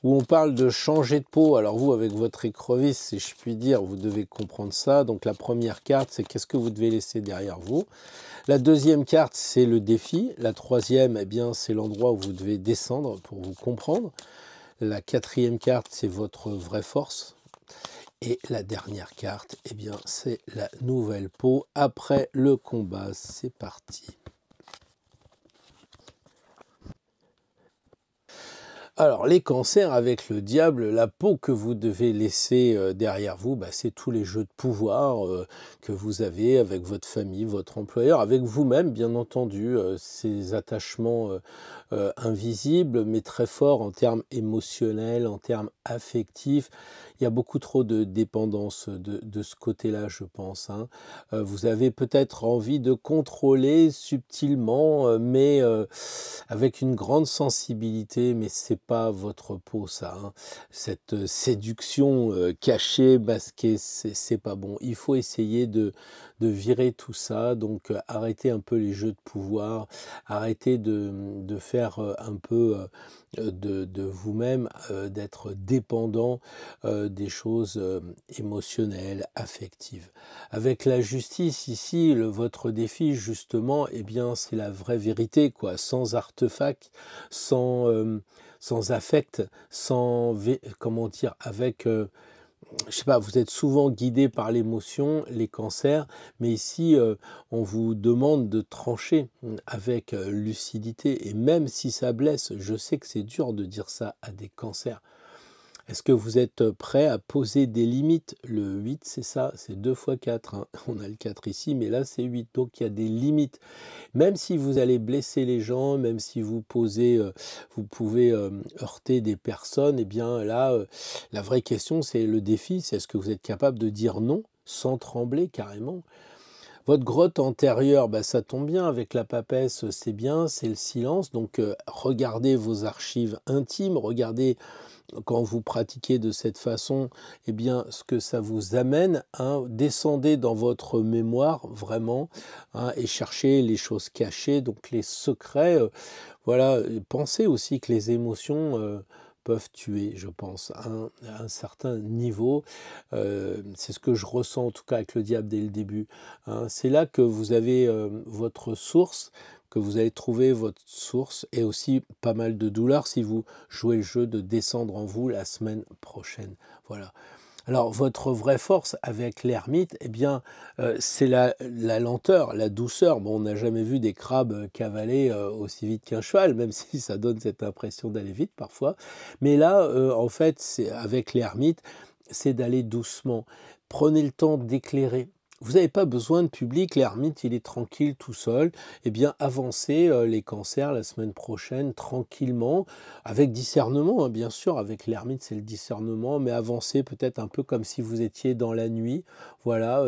où on parle de changer de peau. Alors vous, avec votre écrevisse, si je puis dire, vous devez comprendre ça. Donc la première carte, c'est qu'est-ce que vous devez laisser derrière vous. La deuxième carte, c'est le défi. La troisième, eh bien, c'est l'endroit où vous devez descendre pour vous comprendre. La quatrième carte, c'est votre vraie force. Et la dernière carte, eh bien, c'est la nouvelle peau après le combat. C'est parti. Alors, les cancers avec le diable, la peau que vous devez laisser derrière vous, bah, c'est tous les jeux de pouvoir que vous avez avec votre famille, votre employeur, avec vous-même, bien entendu, ces attachements invisibles, mais très forts en termes émotionnels, en termes affectifs. Il y a beaucoup trop de dépendance de ce côté-là, je pense. Hein. Vous avez peut-être envie de contrôler subtilement, mais avec une grande sensibilité, mais c'est pas votre peau, ça. Hein. Cette séduction cachée, masquée, c'est pas bon. Il faut essayer de virer tout ça. Donc, arrêtez un peu les jeux de pouvoir, arrêtez de faire un peu de vous-même, d'être dépendant des choses émotionnelles, affectives. Avec la justice ici, votre défi justement, eh bien, c'est la vraie vérité, quoi, sans artefact, sans affect, comment dire, avec je sais pas, vous êtes souvent guidé par l'émotion, les cancers, mais ici, on vous demande de trancher avec lucidité, et même si ça blesse, je sais que c'est dur de dire ça à des cancers. Est-ce que vous êtes prêt à poser des limites? Le 8, c'est ça, c'est 2 fois 4. Hein. On a le 4 ici, mais là, c'est 8. Donc, il y a des limites. Même si vous allez blesser les gens, même si vous vous pouvez heurter des personnes, eh bien là, la vraie question, c'est le défi, c'est est-ce que vous êtes capable de dire non sans trembler carrément? Votre grotte antérieure, bah, ça tombe bien avec la papesse, c'est bien, c'est le silence. Donc regardez vos archives intimes, regardez quand vous pratiquez de cette façon, eh bien, ce que ça vous amène, hein, descendez dans votre mémoire vraiment, hein, et cherchez les choses cachées, donc les secrets. Voilà, pensez aussi que les émotions peuvent tuer, je pense, à un certain niveau. C'est ce que je ressens en tout cas avec le diable dès le début, hein. C'est là que vous avez votre source, que vous allez trouver votre source, et aussi pas mal de douleur si vous jouez le jeu de descendre en vous la semaine prochaine. Voilà. Alors, votre vraie force avec l'ermite, eh bien, c'est la lenteur, la douceur. Bon, on n'a jamais vu des crabes cavaler aussi vite qu'un cheval, même si ça donne cette impression d'aller vite parfois. Mais là, en fait, c'est avec l'ermite, c'est d'aller doucement. Prenez le temps d'éclairer. Vous n'avez pas besoin de public, l'ermite, il est tranquille tout seul. Eh bien, avancez les cancers la semaine prochaine tranquillement, avec discernement, hein, bien sûr. Avec l'ermite, c'est le discernement, mais avancez peut-être un peu comme si vous étiez dans la nuit. Voilà,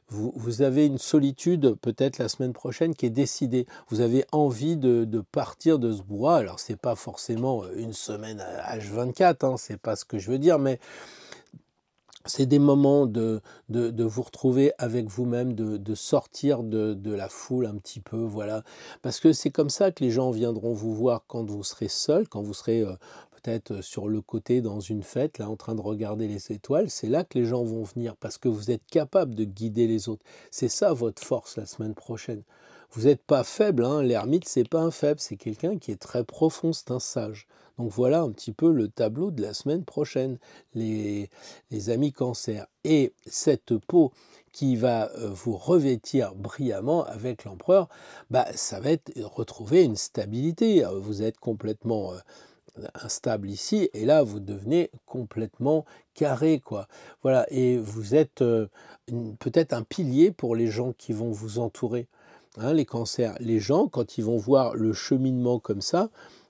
vous avez une solitude peut-être la semaine prochaine qui est décidée. Vous avez envie de partir de ce bois. Alors, c'est pas forcément une semaine à H24, hein, c'est pas ce que je veux dire, mais c'est des moments de vous retrouver avec vous-même, de sortir de la foule un petit peu, voilà. Parce que c'est comme ça que les gens viendront vous voir quand vous serez seul, quand vous serez peut-être sur le côté dans une fête, là en train de regarder les étoiles. C'est là que les gens vont venir, parce que vous êtes capable de guider les autres. C'est ça votre force la semaine prochaine. Vous n'êtes pas faible, hein. L'ermite, c'est pas un faible, c'est quelqu'un qui est très profond, c'est un sage. Donc voilà un petit peu le tableau de la semaine prochaine. Les amis cancer. Et cette peau qui va vous revêtir brillamment avec l'empereur, bah, ça va être retrouver une stabilité. Vous êtes complètement instable ici, et là, vous devenez complètement carré, quoi. Voilà, et vous êtes peut-être un pilier pour les gens qui vont vous entourer. Hein, les cancers, les gens, quand ils vont voir le cheminement comme ça,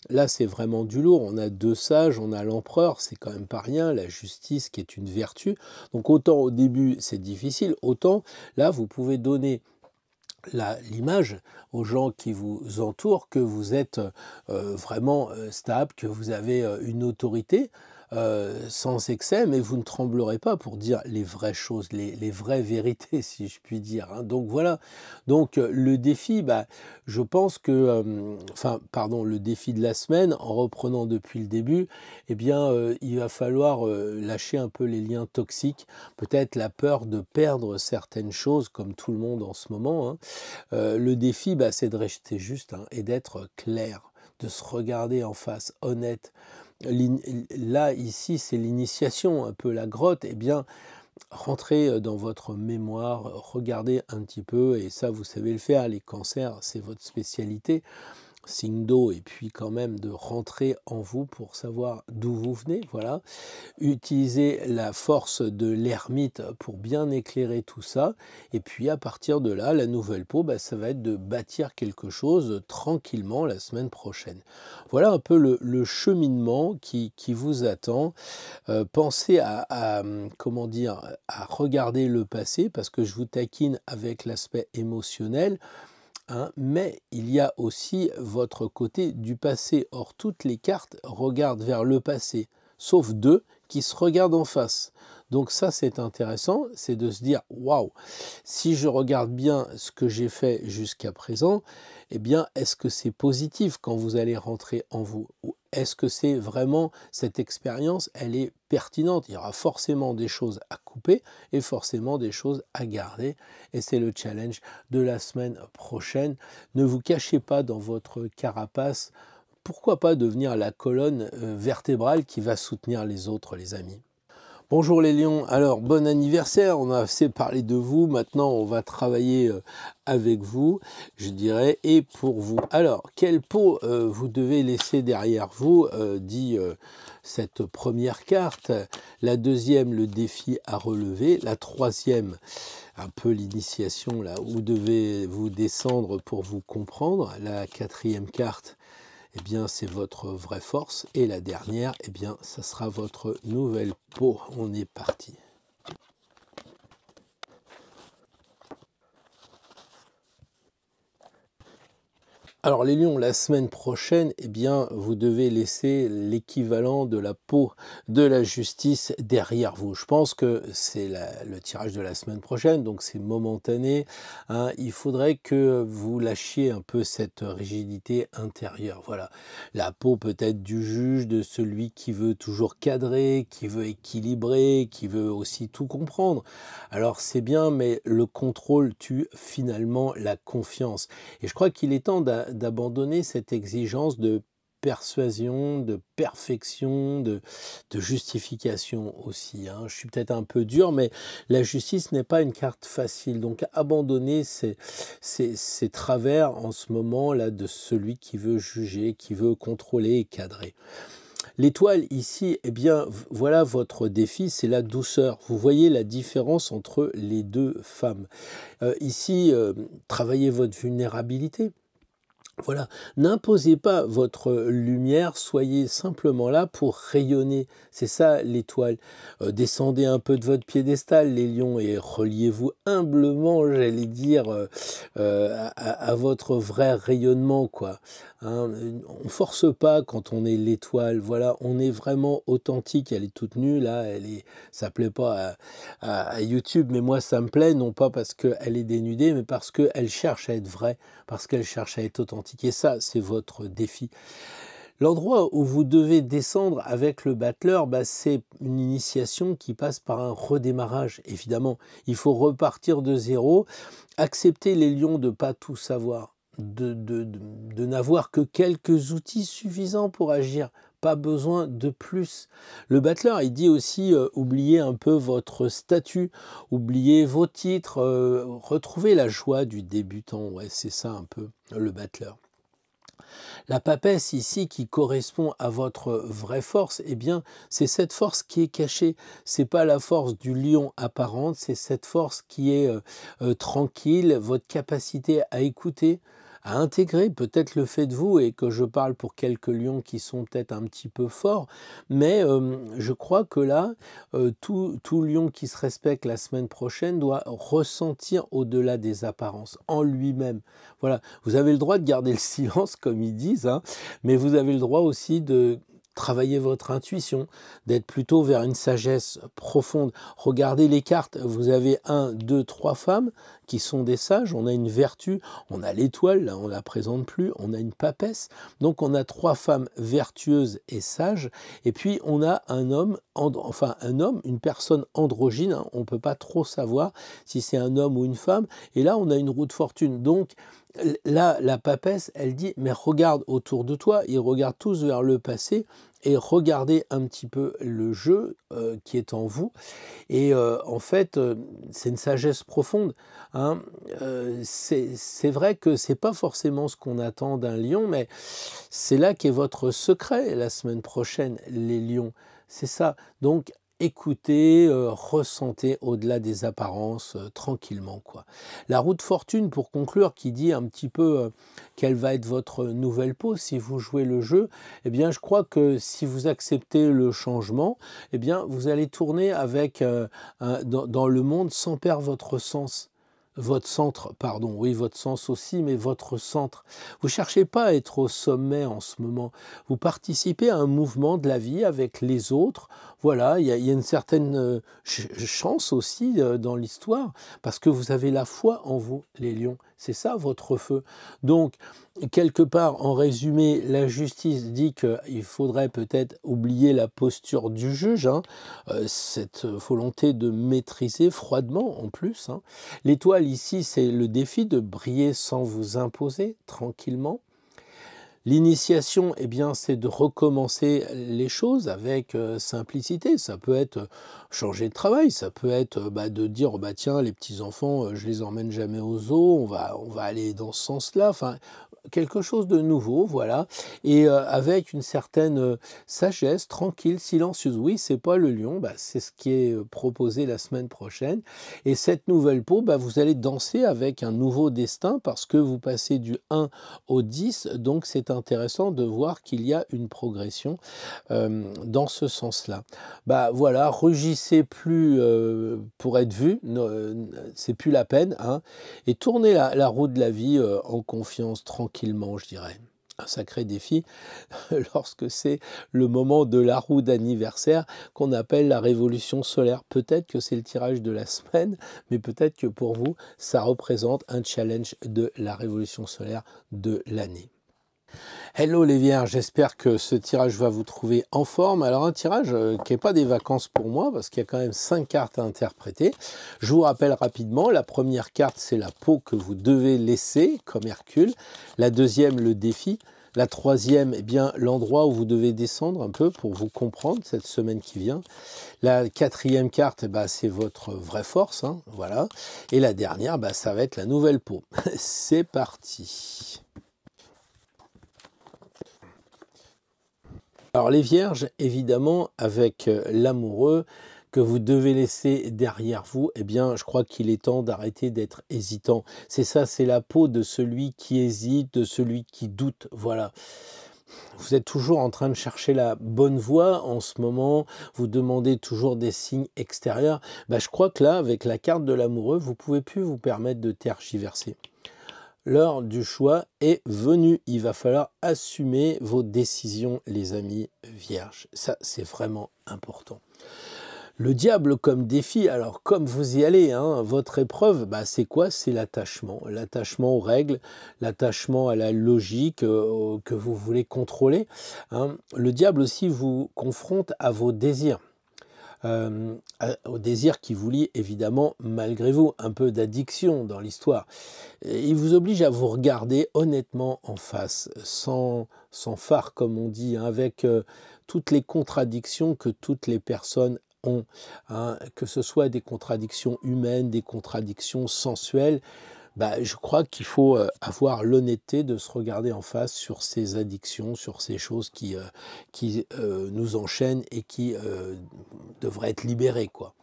là c'est vraiment du lourd. On a deux sages, on a l'empereur, c'est quand même pas rien, la justice qui est une vertu. Donc autant au début c'est difficile, autant là vous pouvez donner l'image aux gens qui vous entourent que vous êtes vraiment stable, que vous avez une autorité sans excès, mais vous ne tremblerez pas pour dire les vraies choses, les vraies vérités, si je puis dire, hein. Donc voilà, donc le défi, bah, je pense que, le défi de la semaine, en reprenant depuis le début, eh bien, il va falloir lâcher un peu les liens toxiques, peut-être la peur de perdre certaines choses, comme tout le monde en ce moment, hein. Le défi, bah, c'est de rester juste, hein, et d'être clair, de se regarder en face, honnête. Là, ici, c'est l'initiation, un peu la grotte. Eh bien, rentrez dans votre mémoire, regardez un petit peu, et ça, vous savez le faire. Les cancers, c'est votre spécialité. Signe d'eau, et puis quand même de rentrer en vous pour savoir d'où vous venez, voilà. Utilisez la force de l'ermite pour bien éclairer tout ça, et puis à partir de là, la nouvelle peau, bah, ça va être de bâtir quelque chose tranquillement la semaine prochaine. Voilà un peu le cheminement qui vous attend. Pensez comment dire, à regarder le passé, parce que je vous taquine avec l'aspect émotionnel. Hein, mais il y a aussi votre côté du passé. Or, toutes les cartes regardent vers le passé, sauf deux qui se regardent en face. Donc ça, c'est intéressant, c'est de se dire, waouh, si je regarde bien ce que j'ai fait jusqu'à présent, eh bien, est-ce que c'est positif quand vous allez rentrer en vous? Ou est-ce que c'est vraiment cette expérience, elle est pertinente? Il y aura forcément des choses à couper et forcément des choses à garder. Et c'est le challenge de la semaine prochaine. Ne vous cachez pas dans votre carapace. Pourquoi pas devenir la colonne vertébrale qui va soutenir les autres, les amis? Bonjour les lions, alors bon anniversaire, on a assez parlé de vous, maintenant on va travailler avec vous, je dirais, et pour vous. Alors, quelle peau vous devez laisser derrière vous, dit cette première carte, la deuxième, le défi à relever, la troisième, un peu l'initiation, là, où devez-vous descendre pour vous comprendre, la quatrième carte, eh bien, c'est votre vraie force. Et la dernière, eh bien, ça sera votre nouvelle peau. On est parti. Alors les lions, la semaine prochaine, eh bien, vous devez laisser l'équivalent de la peau de la justice derrière vous. Je pense que c'est le tirage de la semaine prochaine, donc c'est momentané, hein. Il faudrait que vous lâchiez un peu cette rigidité intérieure. Voilà, la peau peut-être du juge, de celui qui veut toujours cadrer, qui veut équilibrer, qui veut aussi tout comprendre. Alors c'est bien, mais le contrôle tue finalement la confiance. Et je crois qu'il est temps d'abandonner cette exigence de persuasion, de perfection, de justification aussi, hein. Je suis peut-être un peu dur, mais la justice n'est pas une carte facile. Donc abandonner ces travers en ce moment-là de celui qui veut juger, qui veut contrôler et cadrer. L'étoile ici, eh bien, voilà votre défi, c'est la douceur. Vous voyez la différence entre les deux femmes. Ici, travaillez votre vulnérabilité. Voilà, n'imposez pas votre lumière, soyez simplement là pour rayonner. C'est ça l'étoile. Descendez un peu de votre piédestal, les lions, et reliez-vous humblement, j'allais dire, à votre vrai rayonnement, quoi. Hein, on force pas quand on est l'étoile. Voilà, on est vraiment authentique. Elle est toute nue là, ça plaît pas à YouTube, mais moi ça me plaît, non pas parce qu'elle est dénudée, mais parce qu'elle cherche à être vraie, parce qu'elle cherche à être authentique. Et ça, c'est votre défi. L'endroit où vous devez descendre avec le battleur, bah, c'est une initiation qui passe par un redémarrage. Évidemment, il faut repartir de zéro, accepter les lions de ne pas tout savoir, de n'avoir que quelques outils suffisants pour agir. Pas besoin de plus. Le battleur, il dit aussi, oubliez un peu votre statut, oubliez vos titres, retrouvez la joie du débutant. Ouais, c'est ça un peu le battleur. La papesse ici qui correspond à votre vraie force, eh bien, c'est cette force qui est cachée. C'est pas la force du lion apparente, c'est cette force qui est tranquille, votre capacité à écouter, à intégrer. Peut-être le faites-vous, et que je parle pour quelques lions qui sont peut-être un petit peu forts, mais je crois que là, tout lion qui se respecte la semaine prochaine doit ressentir au-delà des apparences, en lui-même. Voilà, vous avez le droit de garder le silence, comme ils disent, hein, mais vous avez le droit aussi de travailler votre intuition, d'être plutôt vers une sagesse profonde. Regardez les cartes, vous avez 1, 2, 3 femmes qui sont des sages, on a une vertu, on a l'étoile, là on ne la présente plus, on a une papesse, donc on a 3 femmes vertueuses et sages, et puis on a un homme, une personne androgyne, hein, on ne peut pas trop savoir si c'est un homme ou une femme, et là on a une roue de fortune. Donc là, la papesse, elle dit, mais regarde autour de toi, ils regardent tous vers le passé, et regardez un petit peu le jeu qui est en vous. Et en fait, c'est une sagesse profonde, hein. C'est vrai que c'est pas forcément ce qu'on attend d'un lion, mais c'est là qu'est votre secret la semaine prochaine, les lions. C'est ça. Donc, écoutez, ressentez au-delà des apparences, tranquillement, quoi. La roue de fortune, pour conclure, qui dit un petit peu quelle va être votre nouvelle peau si vous jouez le jeu, eh bien, je crois que si vous acceptez le changement, eh bien, vous allez tourner avec, dans le monde sans perdre votre sens. Votre centre, pardon, oui, votre sens aussi, mais votre centre. Vous cherchez pas à être au sommet en ce moment. Vous participez à un mouvement de la vie avec les autres. Voilà, il y a une certaine chance aussi dans l'histoire, parce que vous avez la foi en vous, les lions. C'est ça votre feu. Donc, quelque part, en résumé, la justice dit qu'il faudrait peut-être oublier la posture du juge, hein, cette volonté de maîtriser froidement en plus, hein. L'étoile ici, c'est le défi de briller sans vous imposer, tranquillement. L'initiation, eh bien, c'est de recommencer les choses avec simplicité. Ça peut être changer de travail, ça peut être de dire, tiens, les petits-enfants, je les emmène jamais au zoo, on va aller dans ce sens-là. Enfin, quelque chose de nouveau, voilà, et avec une certaine sagesse, tranquille, silencieuse. Oui, c'est pas le lion, c'est ce qui est proposé la semaine prochaine. Et cette nouvelle peau, vous allez danser avec un nouveau destin, parce que vous passez du 1 au 10, donc c'est intéressant de voir qu'il y a une progression dans ce sens-là. Bah voilà, rugissez plus pour être vu, c'est plus la peine, hein, et tournez la roue de la vie en confiance, tranquillement, je dirais. Un sacré défi lorsque c'est le moment de la roue d'anniversaire qu'on appelle la révolution solaire. Peut-être que c'est le tirage de la semaine, mais peut-être que pour vous, ça représente un challenge de la révolution solaire de l'année. Hello les vierges, j'espère que ce tirage va vous trouver en forme. Alors un tirage qui n'est pas des vacances pour moi parce qu'il y a quand même 5 cartes à interpréter. Je vous rappelle rapidement, la première carte c'est la peau que vous devez laisser comme Hercule. La deuxième le défi. La troisième, eh bien, l'endroit où vous devez descendre un peu pour vous comprendre cette semaine qui vient. La quatrième carte, bah, c'est votre vraie force, hein, voilà. Et la dernière, bah, ça va être la nouvelle peau. C'est parti. Alors les vierges, évidemment, avec l'amoureux que vous devez laisser derrière vous, eh bien, je crois qu'il est temps d'arrêter d'être hésitant. C'est ça, c'est la peau de celui qui hésite, de celui qui doute, voilà. Vous êtes toujours en train de chercher la bonne voie en ce moment, vous demandez toujours des signes extérieurs. Bah, je crois que là, avec la carte de l'amoureux, vous ne pouvez plus vous permettre de tergiverser. L'heure du choix est venue. Il va falloir assumer vos décisions, les amis vierges. Ça, c'est vraiment important. Le diable comme défi, alors comme vous y allez, hein, votre épreuve, bah, c'est quoi? C'est l'attachement. L'attachement aux règles, l'attachement à la logique que vous voulez contrôler, hein. Le diable aussi vous confronte à vos désirs. Au désir qui vous lie évidemment malgré vous, un peu d'addiction dans l'histoire. Il vous oblige à vous regarder honnêtement en face, sans phare comme on dit, hein, avec toutes les contradictions que toutes les personnes ont, hein, que ce soit des contradictions humaines, des contradictions sensuelles. Bah, je crois qu'il faut avoir l'honnêteté de se regarder en face sur ces addictions, sur ces choses qui nous enchaînent et qui devraient être libérées, quoi.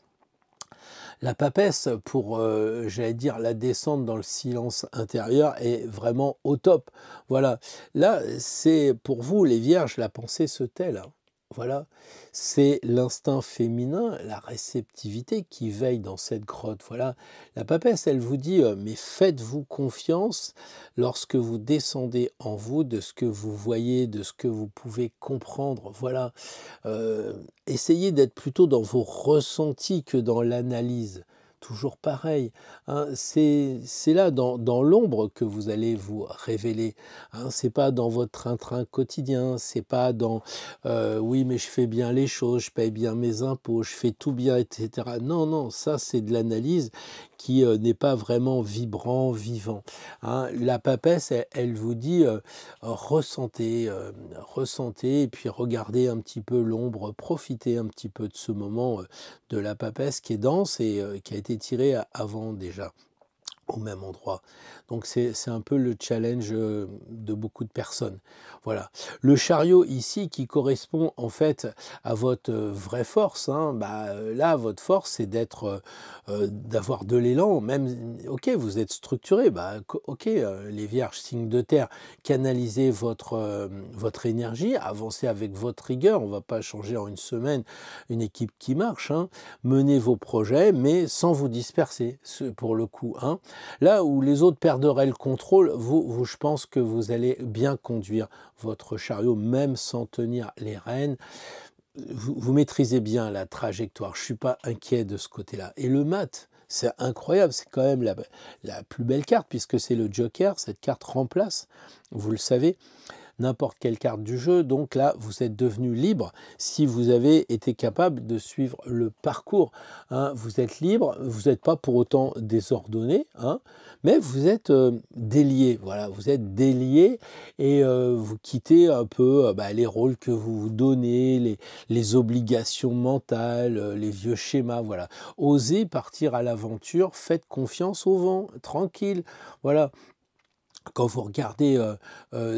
La papesse, pour, j'allais dire, la descente dans le silence intérieur est vraiment au top. Voilà. Là, c'est pour vous, les vierges, la pensée se tait, là. Voilà, c'est l'instinct féminin, la réceptivité qui veille dans cette grotte. Voilà, la papesse, elle vous dit, mais faites-vous confiance lorsque vous descendez en vous de ce que vous voyez, de ce que vous pouvez comprendre. Voilà, essayez d'être plutôt dans vos ressentis que dans l'analyse. Toujours pareil, hein, c'est là dans l'ombre que vous allez vous révéler. Hein, c'est pas dans votre train-train quotidien, c'est pas dans oui mais je fais bien les choses, je paye bien mes impôts, je fais tout bien, etc. Non, non, ça c'est de l'analyse qui n'est pas vraiment vibrant, vivant. Hein, la papesse, elle vous dit ressentez, ressentez et puis regardez un petit peu l'ombre, profitez un petit peu de ce moment de la papesse qui est dense et qui a été tirée avant déjà au même endroit. Donc c'est un peu le challenge de beaucoup de personnes. Voilà. Le chariot ici qui correspond en fait à votre vraie force, hein, bah, là votre force c'est d'être, d'avoir de l'élan, même, ok vous êtes structuré, bah, ok les vierges, signes de terre, canalisez votre énergie, avancez avec votre rigueur, on ne va pas changer en une semaine une équipe qui marche, hein. Menez vos projets mais sans vous disperser pour le coup, hein. Là où les autres perderaient le contrôle, vous, je pense que vous allez bien conduire votre chariot, même sans tenir les rênes. Vous maîtrisez bien la trajectoire, je ne suis pas inquiet de ce côté-là. Et le mat, c'est incroyable, c'est quand même la plus belle carte, puisque c'est le Joker, cette carte remplace, vous le savez, n'importe quelle carte du jeu. Donc là, vous êtes devenu libre si vous avez été capable de suivre le parcours, hein. Vous êtes libre, vous n'êtes pas pour autant désordonné, hein, mais vous êtes délié. Voilà, vous êtes délié et vous quittez un peu les rôles que vous vous donnez, les obligations mentales, les vieux schémas. Voilà, osez partir à l'aventure, faites confiance au vent, tranquille. Voilà. Quand vous regardez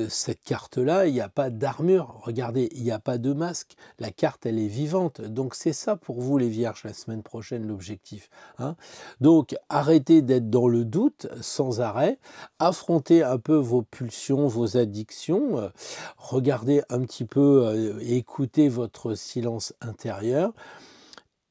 cette carte-là, il n'y a pas d'armure. Regardez, il n'y a pas de masque. La carte, elle est vivante. Donc c'est ça pour vous les vierges la semaine prochaine, l'objectif. Hein. Donc arrêtez d'être dans le doute sans arrêt. Affrontez un peu vos pulsions, vos addictions. Regardez un petit peu et écoutez votre silence intérieur.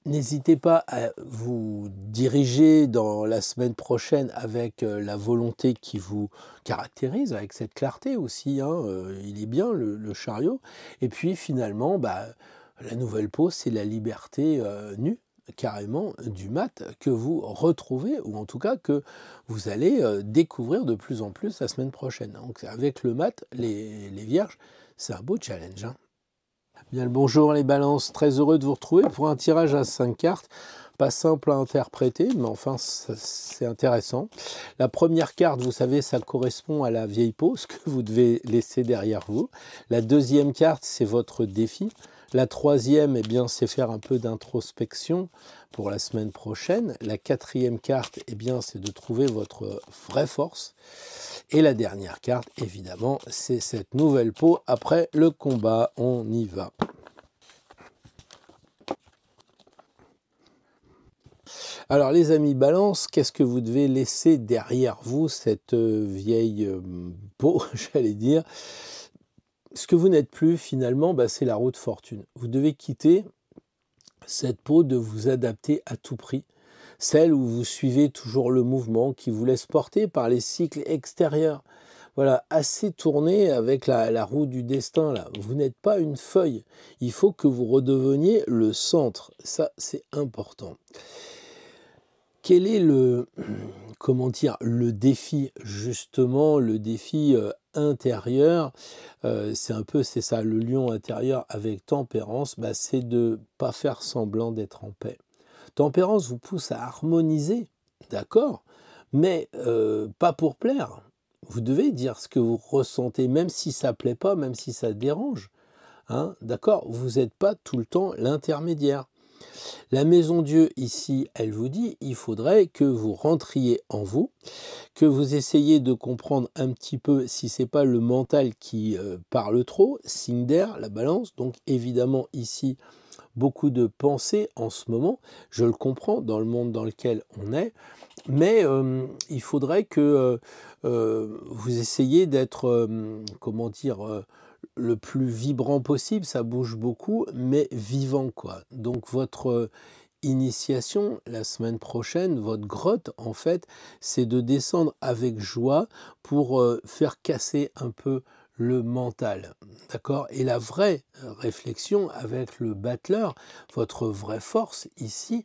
N'hésitez pas à vous diriger dans la semaine prochaine avec la volonté qui vous caractérise, avec cette clarté aussi, hein, il est bien le chariot. Et puis finalement, la nouvelle peau, c'est la liberté nue, carrément, du mat que vous retrouvez, ou en tout cas que vous allez découvrir de plus en plus la semaine prochaine. Donc avec le mat, les vierges, c'est un beau challenge, hein. Bien le bonjour les balances, très heureux de vous retrouver pour un tirage à 5 cartes, pas simple à interpréter, mais enfin c'est intéressant. La première carte, vous savez, ça correspond à la vieille peau, ce que vous devez laisser derrière vous. La deuxième carte, c'est votre défi. La troisième, eh bien, c'est faire un peu d'introspection pour la semaine prochaine. La quatrième carte, eh bien, c'est de trouver votre vraie force. Et la dernière carte, évidemment, c'est cette nouvelle peau après le combat. On y va. Alors les amis balance, qu'est-ce que vous devez laisser derrière vous, cette vieille peau, j'allais dire. Ce que vous n'êtes plus finalement, c'est la roue de fortune. Vous devez quitter cette peau de vous adapter à tout prix. Celle où vous suivez toujours le mouvement qui vous laisse porter par les cycles extérieurs. Voilà, assez tourné avec la roue du destin, là. Vous n'êtes pas une feuille. Il faut que vous redeveniez le centre. Ça, c'est important. Quel est comment dire, le défi, justement, le défi intérieur? C'est ça, le lion intérieur avec tempérance, c'est de ne pas faire semblant d'être en paix. Tempérance vous pousse à harmoniser, d'accord, mais pas pour plaire. Vous devez dire ce que vous ressentez, même si ça ne plaît pas, même si ça dérange. Hein, d'accord, vous n'êtes pas tout le temps l'intermédiaire. La maison Dieu, ici, elle vous dit, il faudrait que vous rentriez en vous, que vous essayiez de comprendre un petit peu si c'est pas le mental qui parle trop, signe d'air, la balance. Donc évidemment, ici, beaucoup de pensées en ce moment, je le comprends dans le monde dans lequel on est, mais il faudrait que vous essayiez d'être, comment dire, le plus vibrant possible, ça bouge beaucoup, mais vivant, quoi. Donc votre initiation la semaine prochaine, votre grotte, en fait, c'est de descendre avec joie pour faire casser un peu le mental, d'accord? Et la vraie réflexion avec le battleur, votre vraie force ici,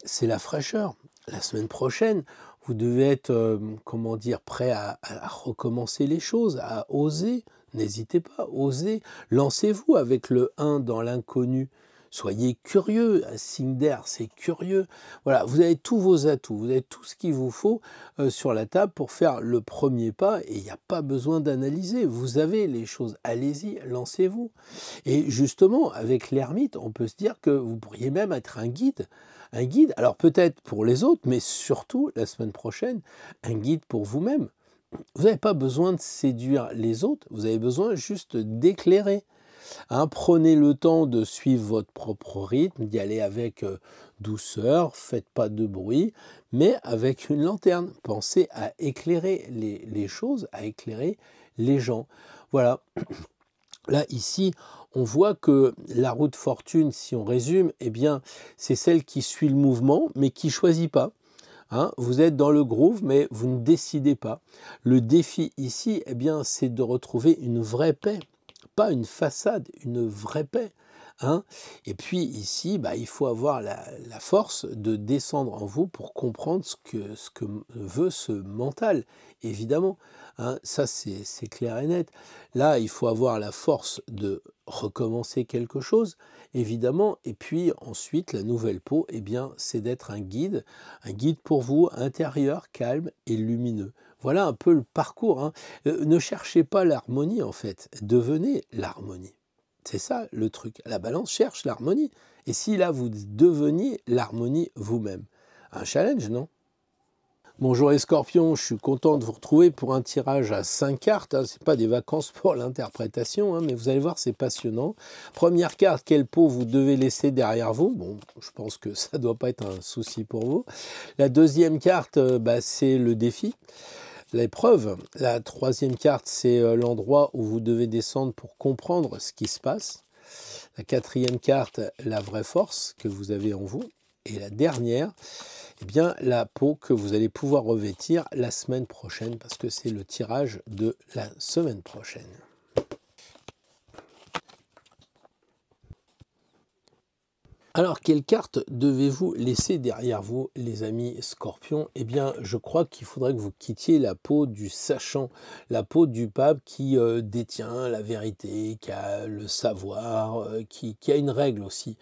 c'est la fraîcheur. La semaine prochaine, vous devez être, comment dire, prêt à recommencer les choses, à oser. N'hésitez pas, osez. Lancez-vous avec le 1 dans l'inconnu. Soyez curieux, un signe d'air, c'est curieux. Voilà, vous avez tous vos atouts, vous avez tout ce qu'il vous faut sur la table pour faire le premier pas et il n'y a pas besoin d'analyser. Vous avez les choses, allez-y, lancez-vous. Et justement, avec l'ermite, on peut se dire que vous pourriez même être un guide. Un guide, alors peut-être pour les autres, mais surtout la semaine prochaine, un guide pour vous-même. Vous n'avez pas besoin de séduire les autres, vous avez besoin juste d'éclairer. Hein, prenez le temps de suivre votre propre rythme, d'y aller avec douceur, faites pas de bruit, mais avec une lanterne. Pensez à éclairer les choses, à éclairer les gens. Voilà. Là, ici, on voit que la roue de fortune, si on résume, eh bien, c'est celle qui suit le mouvement, mais qui ne choisit pas. Hein, vous êtes dans le groove, mais vous ne décidez pas. Le défi ici, eh bien, c'est de retrouver une vraie paix. Pas une façade, une vraie paix. Hein. Et puis ici, il faut avoir la force de descendre en vous pour comprendre ce que veut ce mental, évidemment. Hein. Ça, c'est clair et net. Là, il faut avoir la force de recommencer quelque chose, évidemment. Et puis ensuite, la nouvelle peau, eh bien, c'est d'être un guide pour vous, intérieur, calme et lumineux. Voilà un peu le parcours. Hein. Ne cherchez pas l'harmonie, en fait. Devenez l'harmonie. C'est ça le truc. La balance cherche l'harmonie. Et si là, vous deveniez l'harmonie vous-même. Un challenge, non? Bonjour les scorpions, je suis content de vous retrouver pour un tirage à 5 cartes. Ce n'est pas des vacances pour l'interprétation, mais vous allez voir, c'est passionnant. Première carte, quel pot vous devez laisser derrière vous? Bon, je pense que ça ne doit pas être un souci pour vous. La deuxième carte, c'est le défi, l'épreuve. La troisième carte, c'est l'endroit où vous devez descendre pour comprendre ce qui se passe. La quatrième carte, la vraie force que vous avez en vous. Et la dernière, eh bien, la peau que vous allez pouvoir revêtir la semaine prochaine, parce que c'est le tirage de la semaine prochaine. Alors, quelle carte devez-vous laisser derrière vous, les amis scorpions? Eh bien, je crois qu'il faudrait que vous quittiez la peau du sachant, la peau du pape qui détient la vérité, qui a le savoir, qui a une règle aussi.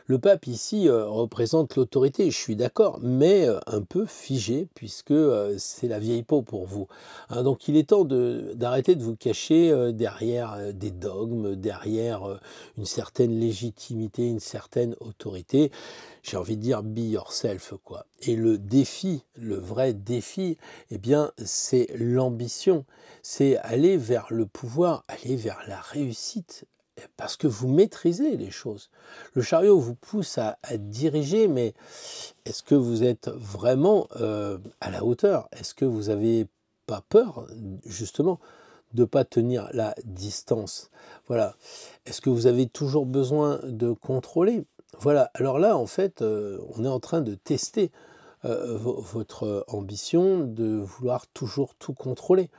Le pape ici représente l'autorité, je suis d'accord, mais un peu figé, puisque c'est la vieille peau pour vous. Donc il est temps d'arrêter de vous cacher derrière des dogmes, derrière une certaine légitimité, une certaine autorité. J'ai envie de dire be yourself, quoi. Et le défi, le vrai défi, eh bien, c'est l'ambition. C'est aller vers le pouvoir, aller vers la réussite. Parce que vous maîtrisez les choses. Le chariot vous pousse à diriger, mais est-ce que vous êtes vraiment à la hauteur? Est-ce que vous n'avez pas peur, justement, de ne pas tenir la distance? Voilà. Est-ce que vous avez toujours besoin de contrôler? Voilà. Alors là, en fait, on est en train de tester votre ambition de vouloir toujours tout contrôler.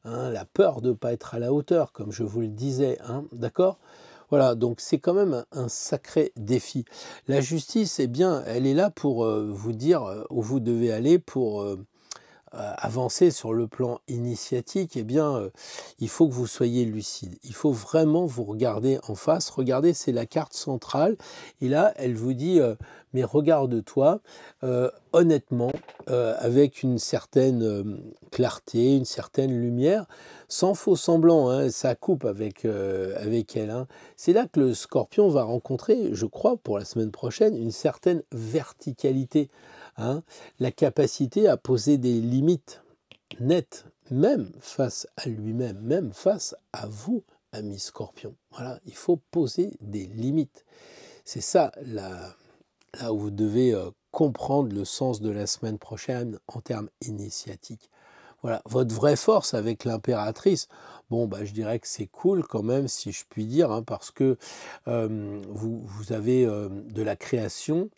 La peur de ne pas être à la hauteur, comme je vous le disais, d'accord? Voilà, donc c'est quand même un sacré défi. La justice, eh bien, elle est là pour vous dire où vous devez aller pour avancer sur le plan initiatique. Eh bien, il faut que vous soyez lucide. Il faut vraiment vous regarder en face. Regardez, c'est la carte centrale. Et là, elle vous dit, mais regarde-toi honnêtement, avec une certaine clarté, une certaine lumière, sans faux semblant, ça coupe avec elle. C'est là que le scorpion va rencontrer, je crois, pour la semaine prochaine, une certaine verticalité. La capacité à poser des limites nettes, même face à lui-même, même face à vous, ami scorpion. Voilà, il faut poser des limites. C'est ça, là où vous devez comprendre le sens de la semaine prochaine en termes initiatiques. Voilà, votre vraie force avec l'impératrice, bon, je dirais que c'est cool quand même, si je puis dire, parce que vous avez de la création,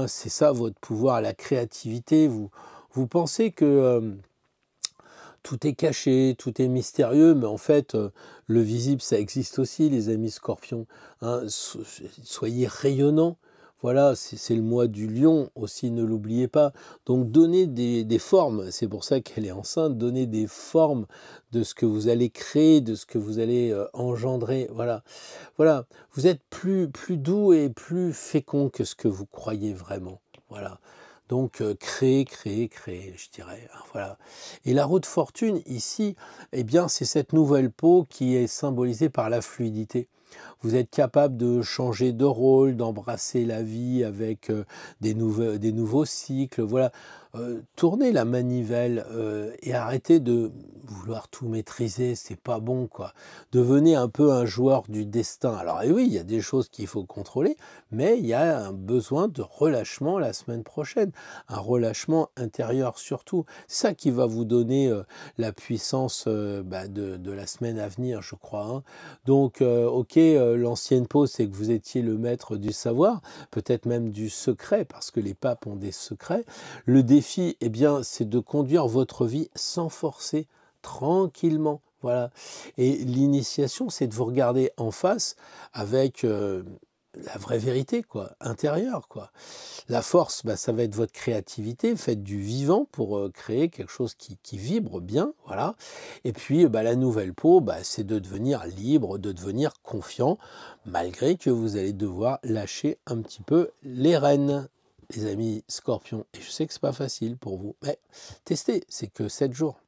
c'est ça votre pouvoir, la créativité. Vous pensez que tout est caché, tout est mystérieux, mais en fait, le visible, ça existe aussi, les amis scorpions. Soyez rayonnants. Voilà, c'est le mois du lion aussi, ne l'oubliez pas. Donc donnez des formes, c'est pour ça qu'elle est enceinte, donnez des formes de ce que vous allez créer, de ce que vous allez engendrer. Voilà, voilà, vous êtes plus doux et plus fécond que ce que vous croyez vraiment. Voilà. Donc créer, je dirais. Voilà. Et la roue de fortune ici, eh bien, c'est cette nouvelle peau qui est symbolisée par la fluidité. Vous êtes capable de changer de rôle, d'embrasser la vie avec des nouveaux cycles. Voilà. Tournez la manivelle et arrêtez de vouloir tout maîtriser, c'est pas bon, quoi. Devenez un peu un joueur du destin. Alors et oui, il y a des choses qu'il faut contrôler, mais il y a un besoin de relâchement la semaine prochaine, un relâchement intérieur surtout. C'est ça qui va vous donner la puissance de la semaine à venir, je crois. Donc, ok, l'ancienne peau, c'est que vous étiez le maître du savoir, peut-être même du secret, parce que les papes ont des secrets. Le défi, eh bien, c'est de conduire votre vie sans forcer, tranquillement. Voilà. Et l'initiation, c'est de vous regarder en face avec la vraie vérité, quoi, intérieure, quoi. La force, ça va être votre créativité, faites du vivant pour créer quelque chose qui vibre bien, voilà. Et puis, la nouvelle peau, c'est de devenir libre, de devenir confiant, malgré que vous allez devoir lâcher un petit peu les rênes, les amis scorpions. Et je sais que c'est pas facile pour vous, mais testez, c'est que 7 jours.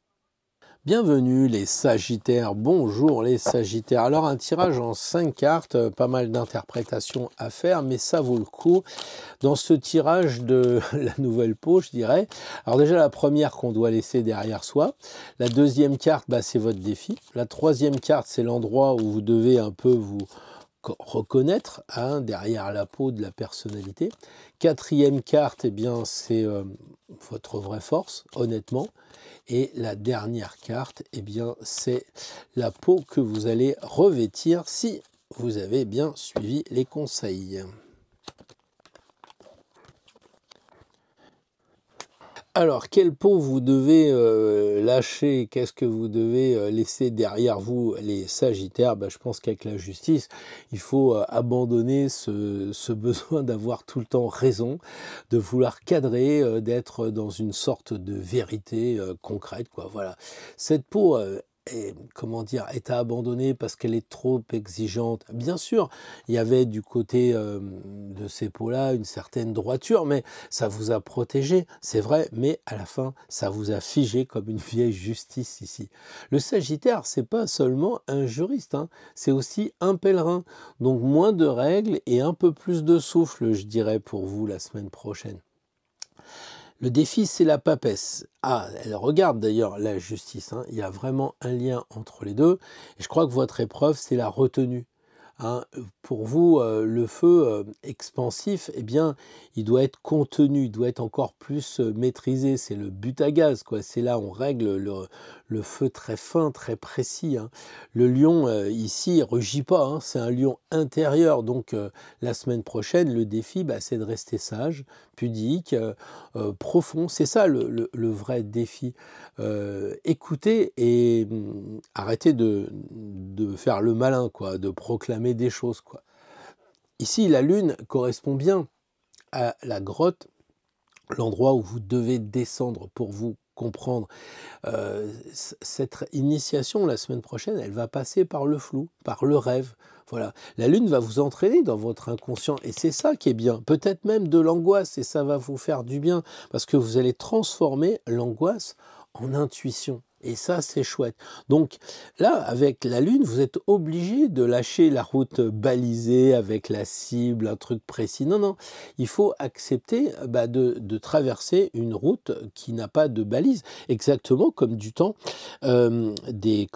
Bienvenue les Sagittaires, bonjour les Sagittaires. Alors un tirage en 5 cartes, pas mal d'interprétations à faire, mais ça vaut le coup dans ce tirage de la nouvelle peau, je dirais. Alors déjà la première qu'on doit laisser derrière soi, la deuxième carte, c'est votre défi. La troisième carte, c'est l'endroit où vous devez un peu vous reconnaître derrière la peau de la personnalité. Quatrième carte, eh bien c'est votre vraie force, honnêtement. Et la dernière carte, eh bien, c'est la peau que vous allez revêtir si vous avez bien suivi les conseils. Alors, quelle peau vous devez lâcher? Qu'est-ce que vous devez laisser derrière vous, les Sagittaires? Je pense qu'avec la justice, il faut abandonner ce besoin d'avoir tout le temps raison, de vouloir cadrer, d'être dans une sorte de vérité concrète, quoi. Voilà. Cette peau est à abandonner parce qu'elle est trop exigeante. Bien sûr, il y avait du côté de ces peaux-là une certaine droiture, mais ça vous a protégé, c'est vrai, mais à la fin, ça vous a figé comme une vieille justice ici. Le Sagittaire, c'est pas seulement un juriste, c'est aussi un pèlerin. Donc moins de règles et un peu plus de souffle, je dirais, pour vous la semaine prochaine. Le défi, c'est la papesse. Ah, elle regarde d'ailleurs la justice. Il y a vraiment un lien entre les deux. Et je crois que votre épreuve, c'est la retenue. Pour vous, le feu expansif, eh bien, il doit être contenu, il doit être encore plus maîtrisé. C'est le but à gaz, quoi. C'est là on règle le feu très fin, très précis. Le lion, ici, rugit pas. C'est un lion intérieur. Donc, la semaine prochaine, le défi, c'est de rester sage, pudique, profond. C'est ça le vrai défi. Écoutez et arrêtez de faire le malin, quoi, de proclamer des choses, quoi. Ici, la lune correspond bien à la grotte, l'endroit où vous devez descendre pour vous comprendre. Cette initiation, la semaine prochaine, elle va passer par le flou, par le rêve. Voilà. La lune va vous entraîner dans votre inconscient et c'est ça qui est bien. Peut-être même de l'angoisse et ça va vous faire du bien parce que vous allez transformer l'angoisse en intuition. Et ça, c'est chouette. Donc là, avec la Lune, vous êtes obligé de lâcher la route balisée avec la cible, un truc précis. Non, non, il faut accepter de traverser une route qui n'a pas de balise. Exactement comme du temps du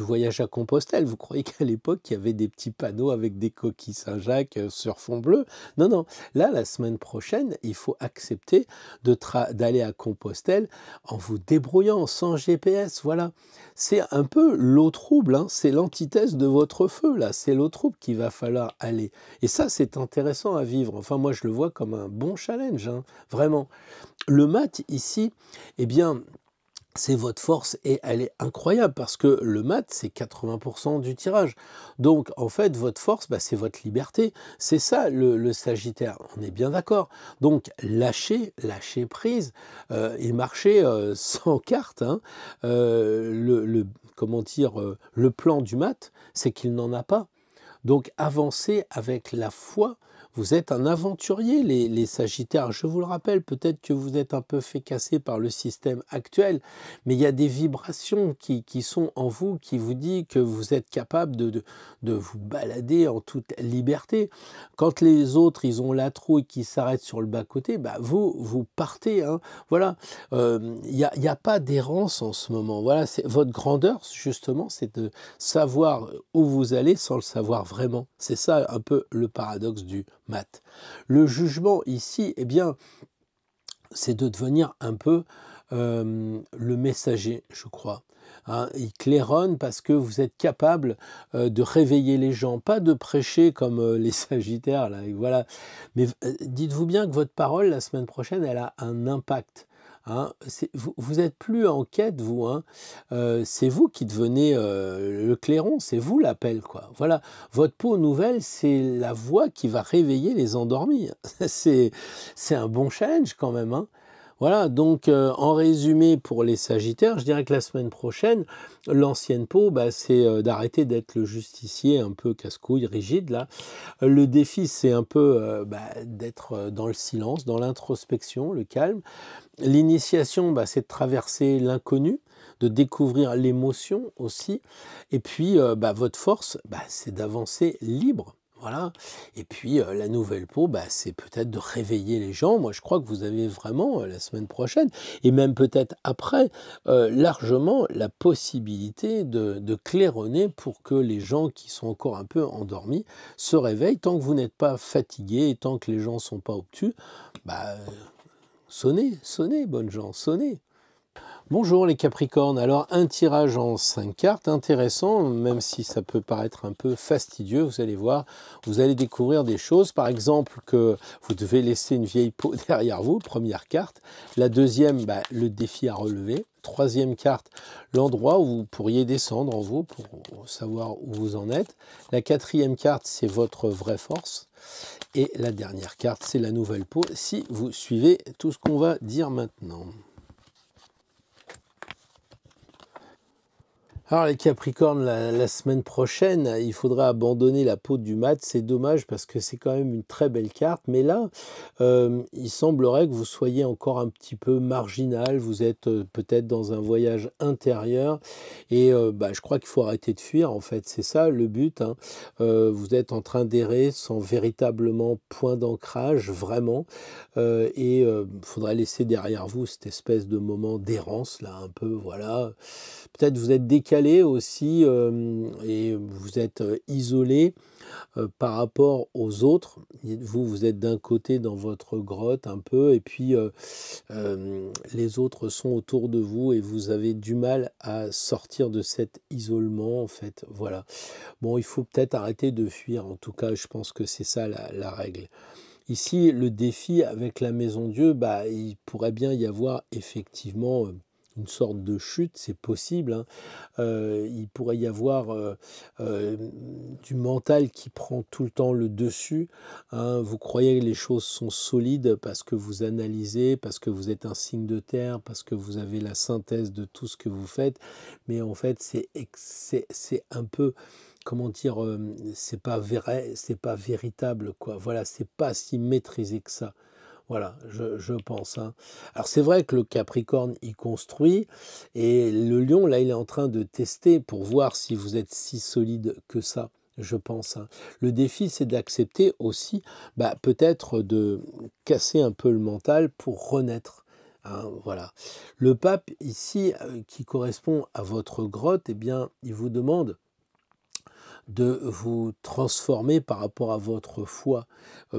voyage à Compostelle. Vous croyez qu'à l'époque, il y avait des petits panneaux avec des coquilles Saint-Jacques sur fond bleu? Non, non. Là, la semaine prochaine, il faut accepter d'aller à Compostelle en vous débrouillant sans GPS, voilà. C'est un peu l'eau trouble, c'est l'antithèse de votre feu, là. C'est l'eau trouble qu'il va falloir aller. Et ça, c'est intéressant à vivre. Enfin, moi, je le vois comme un bon challenge, vraiment. Le mat, ici, eh bien, c'est votre force et elle est incroyable parce que le mat, c'est 80% du tirage. Donc, en fait, votre force, c'est votre liberté. C'est ça, le Sagittaire. On est bien d'accord. Donc, lâchez prise et marchez sans carte. Le plan du mat, c'est qu'il n'en a pas. Donc, avancez avec la foi. Vous êtes un aventurier, les Sagittaires. Je vous le rappelle, peut-être que vous êtes un peu fait casser par le système actuel, mais il y a des vibrations qui sont en vous, qui vous disent que vous êtes capable de vous balader en toute liberté. Quand les autres, ils ont la trouille qui s'arrêtent sur le bas-côté, vous partez. Voilà, il n'y a pas d'errance en ce moment. Voilà, c'est votre grandeur, justement, c'est de savoir où vous allez sans le savoir vraiment. C'est ça un peu le paradoxe du mat. Le jugement ici, eh bien, c'est de devenir un peu le messager, je crois. Il claironne parce que vous êtes capable de réveiller les gens, pas de prêcher comme les Sagittaires, là, et voilà. Mais dites-vous bien que votre parole, la semaine prochaine, elle a un impact. Vous n'êtes plus en quête, vous. C'est vous qui devenez le clairon, c'est vous l'appel, quoi. Voilà, votre peau nouvelle, c'est la voix qui va réveiller les endormis. C'est un bon challenge quand même. Voilà, donc en résumé pour les Sagittaires, je dirais que la semaine prochaine, l'ancienne peau, c'est d'arrêter d'être le justicier un peu casse-couille, rigide là. Le défi, c'est un peu d'être dans le silence, dans l'introspection, le calme. L'initiation, c'est de traverser l'inconnu, de découvrir l'émotion aussi. Et puis, votre force, c'est d'avancer libre. Voilà. Et puis, la nouvelle peau, c'est peut-être de réveiller les gens. Moi, je crois que vous avez vraiment, la semaine prochaine, et même peut-être après, largement la possibilité de claironner pour que les gens qui sont encore un peu endormis se réveillent. Tant que vous n'êtes pas fatigués et tant que les gens ne sont pas obtus, sonnez, sonnez, bonnes gens, sonnez. Bonjour les Capricornes, alors un tirage en 5 cartes, intéressant, même si ça peut paraître un peu fastidieux, vous allez voir, vous allez découvrir des choses, par exemple que vous devez laisser une vieille peau derrière vous, première carte, la deuxième, le défi à relever, troisième carte, l'endroit où vous pourriez descendre en vous pour savoir où vous en êtes, la quatrième carte, c'est votre vraie force, et la dernière carte, c'est la nouvelle peau, si vous suivez tout ce qu'on va dire maintenant. Alors les Capricornes, la semaine prochaine, il faudra abandonner la peau du mat. C'est dommage parce que c'est quand même une très belle carte. Mais là, il semblerait que vous soyez encore un petit peu marginal. Vous êtes peut-être dans un voyage intérieur. Et je crois qu'il faut arrêter de fuir, en fait. C'est ça le but. Hein. Vous êtes en train d'errer sans véritablement point d'ancrage, vraiment. Il faudrait laisser derrière vous cette espèce de moment d'errance, là, un peu, voilà. Peut-être vous êtes décalé aussi et vous êtes isolé par rapport aux autres. Vous êtes d'un côté dans votre grotte un peu et puis les autres sont autour de vous et vous avez du mal à sortir de cet isolement en fait. Voilà. Bon, il faut peut-être arrêter de fuir. En tout cas, je pense que c'est ça la règle. Ici, le défi avec la Maison Dieu, il pourrait bien y avoir effectivement une sorte de chute, c'est possible. Hein. Il pourrait y avoir du mental qui prend tout le temps le dessus. Hein. Vous croyez que les choses sont solides parce que vous analysez, parce que vous êtes un signe de terre, parce que vous avez la synthèse de tout ce que vous faites. Mais en fait, c'est un peu... Comment dire, c'est pas vrai, c'est pas véritable, quoi. Voilà, c'est pas si maîtrisé que ça. Voilà, je pense. Hein. Alors c'est vrai que le Capricorne y construit et le Lion, là, il est en train de tester pour voir si vous êtes si solide que ça, je pense. Hein. Le défi, c'est d'accepter aussi, peut-être de casser un peu le mental pour renaître. Hein, voilà. Le pape, ici, qui correspond à votre grotte, eh bien, il vous demande de vous transformer par rapport à votre foi,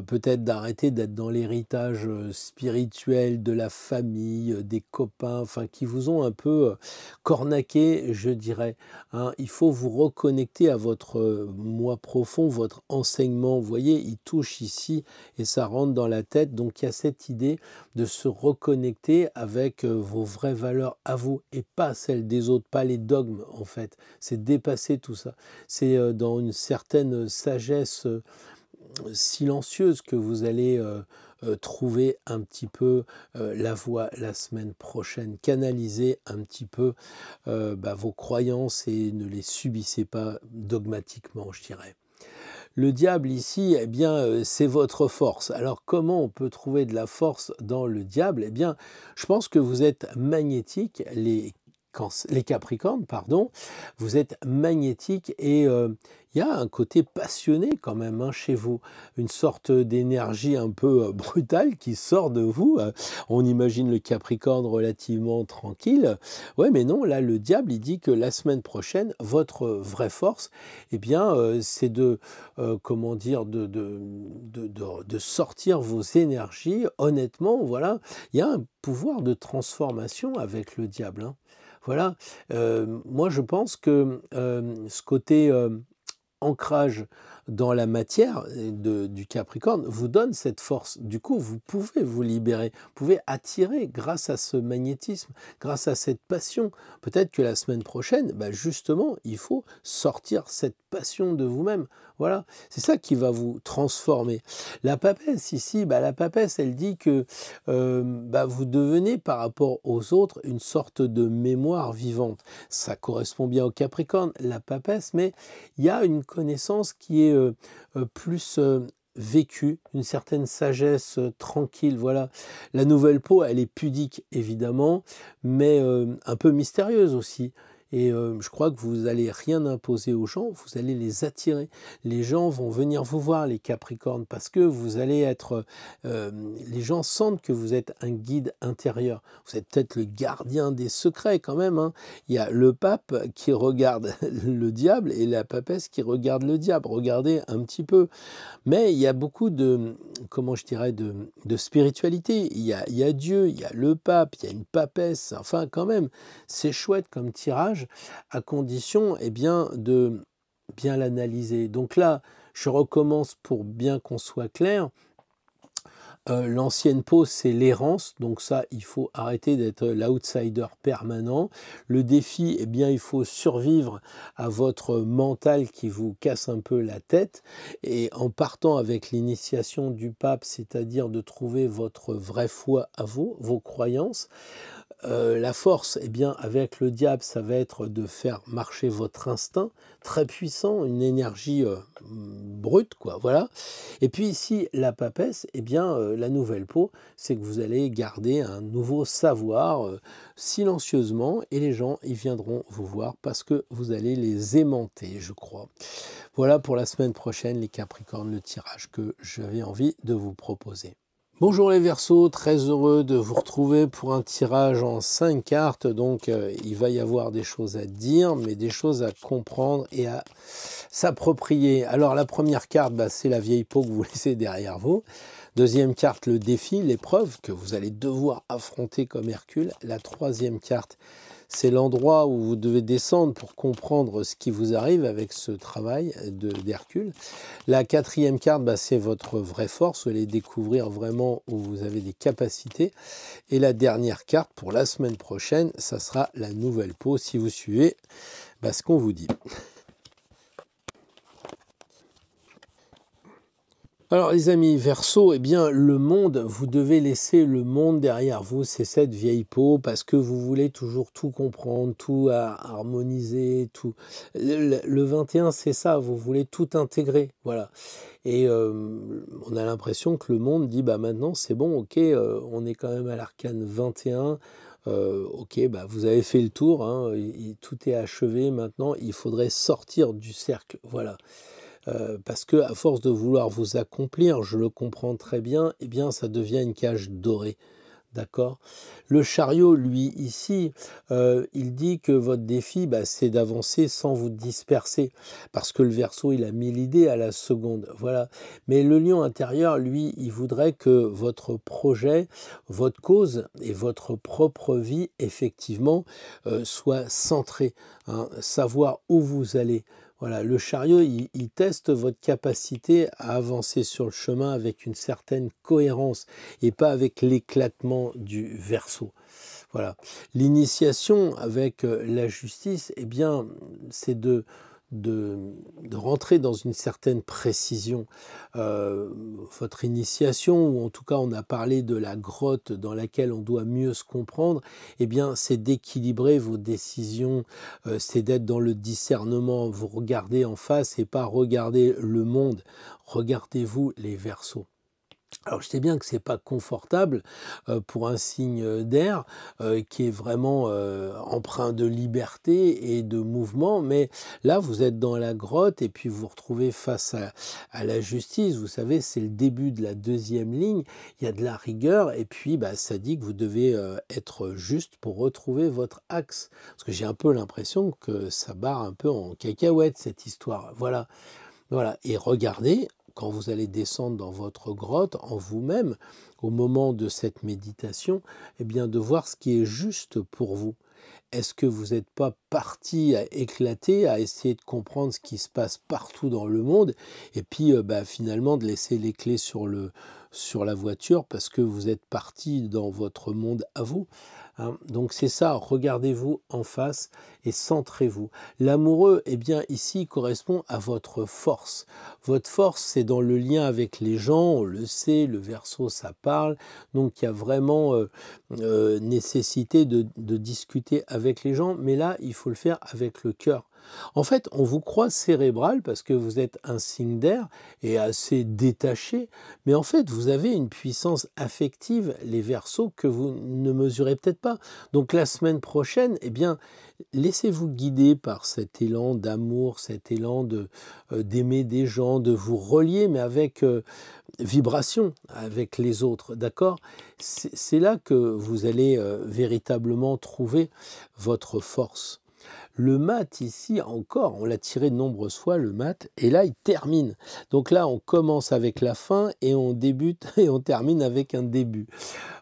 peut-être d'arrêter d'être dans l'héritage spirituel de la famille, des copains, enfin qui vous ont un peu cornaqué, je dirais. Hein. Il faut vous reconnecter à votre moi profond, votre enseignement. Vous voyez, il touche ici et ça rentre dans la tête. Donc il y a cette idée de se reconnecter avec vos vraies valeurs à vous et pas celles des autres, pas les dogmes en fait. C'est dépasser tout ça. C'est dans une certaine sagesse silencieuse que vous allez trouver un petit peu la voie la semaine prochaine. Canalisez un petit peu vos croyances et ne les subissez pas dogmatiquement, je dirais. Le diable ici, eh bien, c'est votre force. Alors comment on peut trouver de la force dans le diable? Eh bien, je pense que vous êtes magnétiques, les Capricornes, pardon, vous êtes magnétiques et il y a un côté passionné quand même hein, chez vous, une sorte d'énergie un peu brutale qui sort de vous. On imagine le Capricorne relativement tranquille. Ouais, mais non, là, le diable, il dit que la semaine prochaine, votre vraie force, eh bien, c'est comment dire, de sortir vos énergies. Honnêtement, voilà, il y a un pouvoir de transformation avec le diable. Hein. Voilà, moi je pense que ce côté ancrage dans la matière du Capricorne vous donne cette force. Du coup, vous pouvez vous libérer, vous pouvez attirer grâce à ce magnétisme, grâce à cette passion. Peut-être que la semaine prochaine, justement, il faut sortir cette passion de vous-même. Voilà, c'est ça qui va vous transformer. La papesse ici, la papesse, elle dit que vous devenez par rapport aux autres une sorte de mémoire vivante. Ça correspond bien au Capricorne, la papesse, mais il y a une connaissance qui est plus vécu, une certaine sagesse tranquille. Voilà. La nouvelle peau, elle est pudique évidemment, mais un peu mystérieuse aussi. Et je crois que vous n'allez rien imposer aux gens, vous allez les attirer. Les gens vont venir vous voir, les Capricornes, parce que vous allez être... les gens sentent que vous êtes un guide intérieur. Vous êtes peut-être le gardien des secrets quand même, hein. Il y a le pape qui regarde le diable et la papesse qui regarde le diable. Regardez un petit peu. Mais il y a beaucoup de, comment je dirais, de spiritualité. Il y a Dieu, il y a le pape, il y a une papesse. Enfin, quand même, c'est chouette comme tirage, à condition, eh bien, de bien l'analyser. Donc là, je recommence pour bien qu'on soit clair. L'ancienne peau, c'est l'errance, donc ça, il faut arrêter d'être l'outsider permanent. Le défi, eh bien, il faut survivre à votre mental qui vous casse un peu la tête. Et en partant avec l'initiation du pape, c'est-à-dire de trouver votre vraie foi à vous, vos croyances, la force, eh bien, avec le diable, ça va être de faire marcher votre instinct, très puissant, une énergie brute, quoi, voilà. Et puis ici, la papesse, eh bien, la nouvelle peau, c'est que vous allez garder un nouveau savoir silencieusement, et les gens, ils viendront vous voir parce que vous allez les aimanter, je crois. Voilà pour la semaine prochaine, les Capricornes, le tirage que j'avais envie de vous proposer. Bonjour les Verseaux, très heureux de vous retrouver pour un tirage en 5 cartes. Donc il va y avoir des choses à dire, mais des choses à comprendre et à s'approprier. Alors la première carte, c'est la vieille peau que vous laissez derrière vous. Deuxième carte, le défi, l'épreuve que vous allez devoir affronter comme Hercule. La troisième carte, c'est l'endroit où vous devez descendre pour comprendre ce qui vous arrive avec ce travail d'Hercule. La quatrième carte, c'est votre vraie force. Vous allez découvrir vraiment où vous avez des capacités. Et la dernière carte pour la semaine prochaine, ça sera la nouvelle peau si vous suivez ce qu'on vous dit. Alors les amis Verseaux, eh bien le monde, vous devez laisser le monde derrière vous, c'est cette vieille peau, parce que vous voulez toujours tout comprendre, tout harmoniser, tout. Le 21, c'est ça, vous voulez tout intégrer, voilà. Et on a l'impression que le monde dit, maintenant c'est bon, ok, on est quand même à l'arcane 21, ok, vous avez fait le tour, hein, tout est achevé maintenant, il faudrait sortir du cercle, voilà. Parce que à force de vouloir vous accomplir, je le comprends très bien, eh bien ça devient une cage dorée. D'accord? Le chariot, lui, ici, il dit que votre défi, c'est d'avancer sans vous disperser. Parce que le Verseau, il a mis l'idée à la seconde. Voilà. Mais le lion intérieur, lui, il voudrait que votre projet, votre cause et votre propre vie, effectivement, soient centrés. Hein, savoir où vous allez. Voilà, le chariot, il teste votre capacité à avancer sur le chemin avec une certaine cohérence et pas avec l'éclatement du Verseau. Voilà. L'initiation avec la justice, eh bien, c'est de rentrer dans une certaine précision. Votre initiation, ou en tout cas on a parlé de la grotte dans laquelle on doit mieux se comprendre, eh bien c'est d'équilibrer vos décisions, c'est d'être dans le discernement, vous regardez en face et pas regarder le monde, regardez-vous les Verseaux. Alors je sais bien que c'est pas confortable pour un signe d'air qui est vraiment empreint de liberté et de mouvement, mais là vous êtes dans la grotte et puis vous vous retrouvez face à la justice. Vous savez, c'est le début de la deuxième ligne, il y a de la rigueur et puis ça dit que vous devez être juste pour retrouver votre axe. Parce que j'ai un peu l'impression que ça barre un peu en cacahuète cette histoire. Voilà. Voilà. Et regardez, quand vous allez descendre dans votre grotte, en vous-même, au moment de cette méditation, eh bien de voir ce qui est juste pour vous. Est-ce que vous n'êtes pas parti à éclater, à essayer de comprendre ce qui se passe partout dans le monde, et puis finalement de laisser les clés sur la voiture parce que vous êtes parti dans votre monde à vous, hein. Donc c'est ça, regardez-vous en face et centrez-vous. L'amoureux, eh bien ici, correspond à votre force. Votre force, c'est dans le lien avec les gens, on le sait, le Verseau, ça parle. Donc il y a vraiment nécessité de discuter avec les gens, mais là, il faut le faire avec le cœur. En fait, on vous croit cérébral parce que vous êtes un signe d'air et assez détaché, mais en fait, vous avez une puissance affective, les Verseaux, que vous ne mesurez peut-être pas. Donc la semaine prochaine, eh bien, laissez-vous guider par cet élan d'amour, cet élan d'aimer des gens, de vous relier, mais avec vibration avec les autres, d'accord? C'est là que vous allez véritablement trouver votre force. Le mat ici encore, on l'a tiré de nombreuses fois le mat, et là il termine. Donc là on commence avec la fin et on débute et on termine avec un début.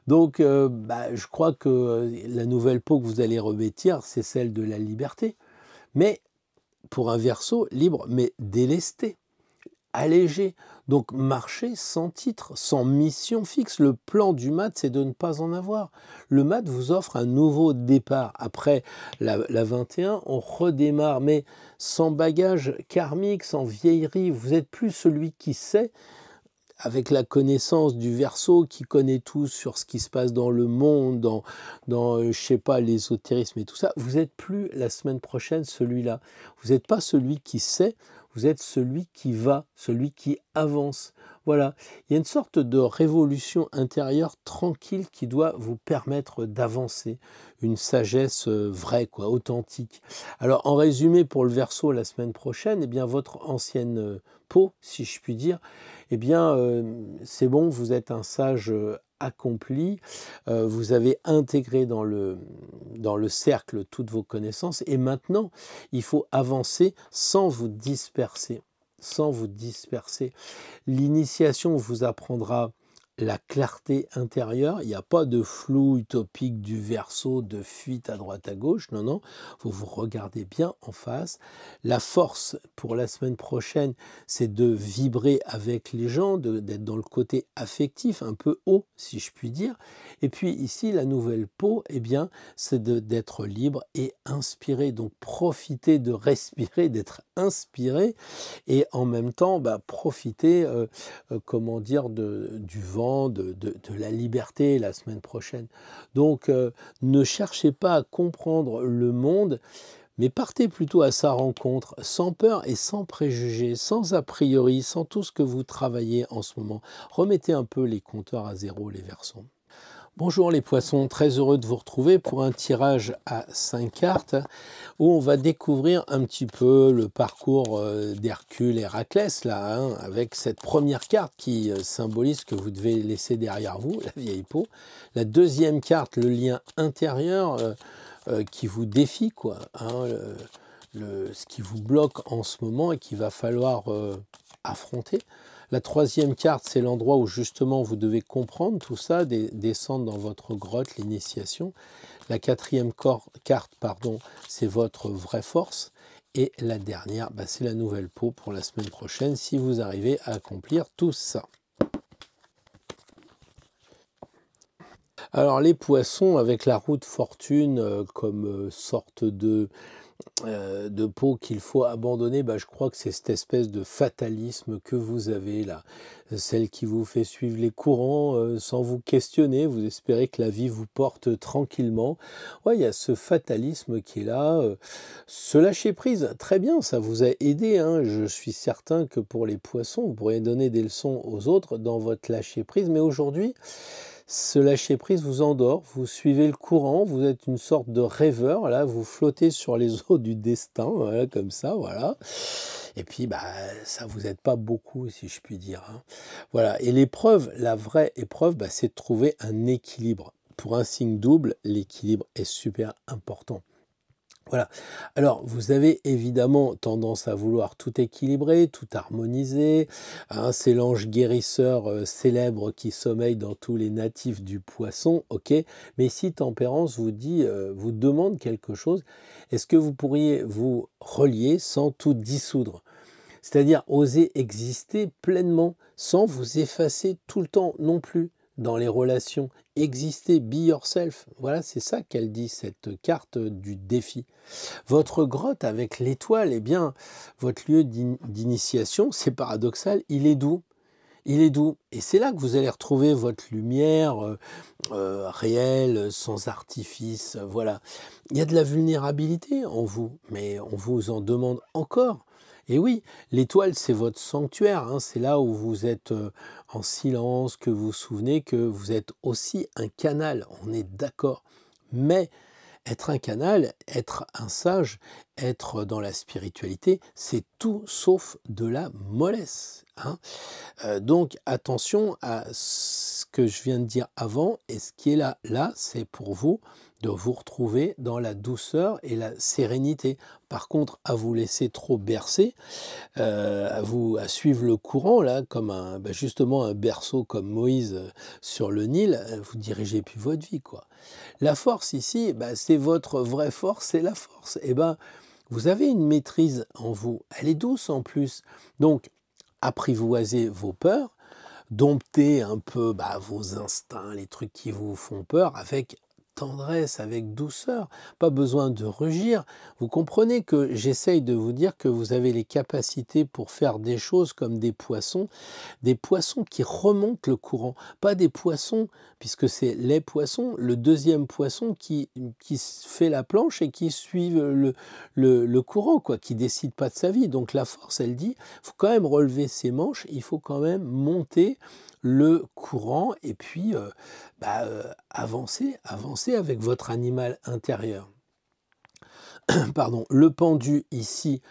Donc je crois que la nouvelle peau que vous allez revêtir, c'est celle de la liberté. Mais pour un Verseau, libre mais délesté, allégé. Donc marcher sans titre, sans mission fixe. Le plan du mat, c'est de ne pas en avoir. Le mat vous offre un nouveau départ. Après la 21, on redémarre, mais sans bagage karmique, sans vieillerie. Vous n'êtes plus celui qui sait, avec la connaissance du Verseau, qui connaît tout sur ce qui se passe dans le monde, dans je sais pas, l'ésotérisme et tout ça. Vous n'êtes plus la semaine prochaine celui-là. Vous n'êtes pas celui qui sait, vous êtes celui qui va, celui qui avance. Voilà, il y a une sorte de révolution intérieure tranquille qui doit vous permettre d'avancer, une sagesse vraie, quoi, authentique. Alors, en résumé, pour le Verseau la semaine prochaine, eh bien, votre ancienne peau, si je puis dire, eh bien, c'est bon, vous êtes un sage accompli, vous avez intégré dans le cercle toutes vos connaissances, et maintenant, il faut avancer sans vous disperser, sans vous disperser. L'initiation vous apprendra la clarté intérieure. Il n'y a pas de flou utopique du Verseau, de fuite à droite à gauche. Non, non, vous vous regardez bien en face. La force pour la semaine prochaine, c'est de vibrer avec les gens, d'être dans le côté affectif, un peu haut, si je puis dire. Et puis ici, la nouvelle peau, eh bien, c'est d'être libre et inspiré. Donc profitez de respirer, d'être inspiré, et en même temps, profitez, comment dire, du vent, de la liberté la semaine prochaine. Donc, ne cherchez pas à comprendre le monde, mais partez plutôt à sa rencontre, sans peur et sans préjugés, sans a priori, sans tout ce que vous travaillez en ce moment. Remettez un peu les compteurs à zéro, les Verseaux. Bonjour les poissons, très heureux de vous retrouver pour un tirage à 5 cartes où on va découvrir un petit peu le parcours d'Hercule et Héraclès là, hein, avec cette première carte qui symbolise ce que vous devez laisser derrière vous, la vieille peau. La deuxième carte, le lien intérieur qui vous défie, quoi, hein, ce qui vous bloque en ce moment et qu'il va falloir affronter. La troisième carte, c'est l'endroit où justement vous devez comprendre tout ça, descendre dans votre grotte, l'initiation. La quatrième carte, c'est votre vraie force. Et la dernière, c'est la nouvelle peau pour la semaine prochaine, si vous arrivez à accomplir tout ça. Alors les poissons, avec la roue de fortune comme sorte de peau qu'il faut abandonner, je crois que c'est cette espèce de fatalisme que vous avez là, celle qui vous fait suivre les courants sans vous questionner, vous espérez que la vie vous porte tranquillement. Ouais, il y a ce fatalisme qui est là, ce lâcher prise, très bien, ça vous a aidé, hein. Je suis certain que pour les poissons, vous pourriez donner des leçons aux autres dans votre lâcher prise, mais aujourd'hui, ce lâcher-prise vous endort, vous suivez le courant, vous êtes une sorte de rêveur, là, vous flottez sur les eaux du destin, voilà, comme ça, voilà. Et puis, ça vous aide pas beaucoup, si je puis dire, hein. Voilà, et l'épreuve, la vraie épreuve, c'est de trouver un équilibre. Pour un signe double, l'équilibre est super important. Voilà. Alors, vous avez évidemment tendance à vouloir tout équilibrer, tout harmoniser, hein, c'est l'ange guérisseur célèbre qui sommeille dans tous les natifs du poisson, ok. Mais si Tempérance vous vous demande quelque chose, est-ce que vous pourriez vous relier sans tout dissoudre? C'est-à-dire oser exister pleinement, sans vous effacer tout le temps non plus dans les relations. Exister, be yourself. Voilà, c'est ça qu'elle dit, cette carte du défi. Votre grotte avec l'étoile, eh bien, votre lieu d'initiation, c'est paradoxal, il est doux. Il est doux et c'est là que vous allez retrouver votre lumière, réelle, sans artifice, voilà. Il y a de la vulnérabilité en vous, mais on vous en demande encore. Et oui, l'étoile, c'est votre sanctuaire, hein, c'est là où vous êtes, en silence, que vous vous souvenez que vous êtes aussi un canal, on est d'accord. Mais être un canal, être un sage, être dans la spiritualité, c'est tout sauf de la mollesse, hein. Donc attention à ce que je viens de dire avant et ce qui est là. Là, c'est pour vous de vous retrouver dans la douceur et la sérénité. Par contre, à vous laisser trop bercer, à suivre le courant là, comme justement un berceau comme Moïse sur le Nil, vous dirigez plus votre vie, quoi. La force ici, c'est votre vraie force, c'est la force. Et vous avez une maîtrise en vous, elle est douce en plus. Donc, apprivoisez vos peurs, domptez un peu vos instincts, les trucs qui vous font peur, avec tendresse, avec douceur, pas besoin de rugir. Vous comprenez que j'essaye de vous dire que vous avez les capacités pour faire des choses comme des poissons qui remontent le courant, pas des poissons, puisque c'est les poissons, le deuxième poisson qui fait la planche et qui suit le courant, quoi, qui décide pas de sa vie. Donc la force, elle dit, il faut quand même relever ses manches, il faut quand même monter le courant et puis avancer avec votre animal intérieur. Pardon, le pendu ici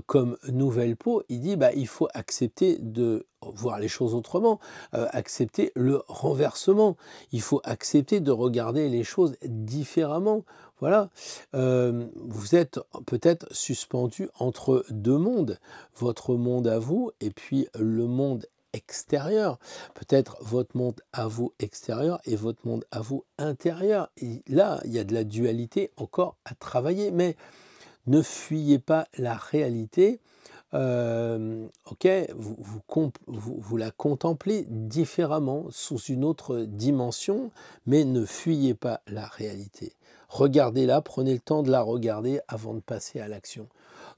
comme nouvelle peau, il dit il faut accepter de voir les choses autrement, accepter le renversement, il faut accepter de regarder les choses différemment. Voilà, vous êtes peut-être suspendu entre deux mondes, votre monde à vous et puis le monde extérieur, peut-être votre monde à vous extérieur et votre monde à vous intérieur. Et là, il y a de la dualité encore à travailler, mais ne fuyez pas la réalité. Ok, vous la contemplez différemment, sous une autre dimension, mais ne fuyez pas la réalité. Regardez-la, prenez le temps de la regarder avant de passer à l'action.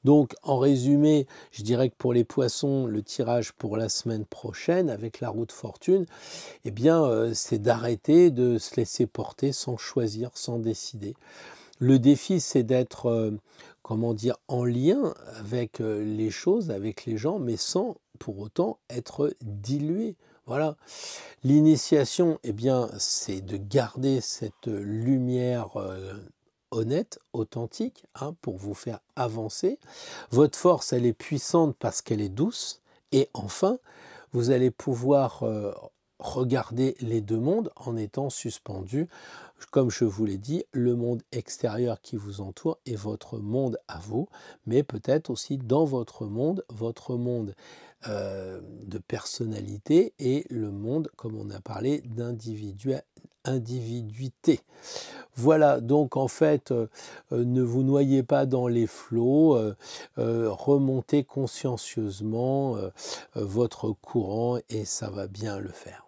Donc, en résumé, je dirais que pour les poissons, le tirage pour la semaine prochaine, avec la roue de fortune, c'est d'arrêter de se laisser porter sans choisir, sans décider. Le défi, c'est d'être, en lien avec les choses, avec les gens, mais sans pour autant être dilué. Voilà. L'initiation, c'est de garder cette lumière honnête, authentique, hein, pour vous faire avancer. Votre force, elle est puissante parce qu'elle est douce. Et enfin, vous allez pouvoir regarder les deux mondes en étant suspendu. Comme je vous l'ai dit, le monde extérieur qui vous entoure est votre monde à vous, mais peut-être aussi dans votre monde de personnalité et le monde, comme on a parlé, d'individuité. Voilà, donc en fait, ne vous noyez pas dans les flots, remontez consciencieusement votre courant et ça va bien le faire.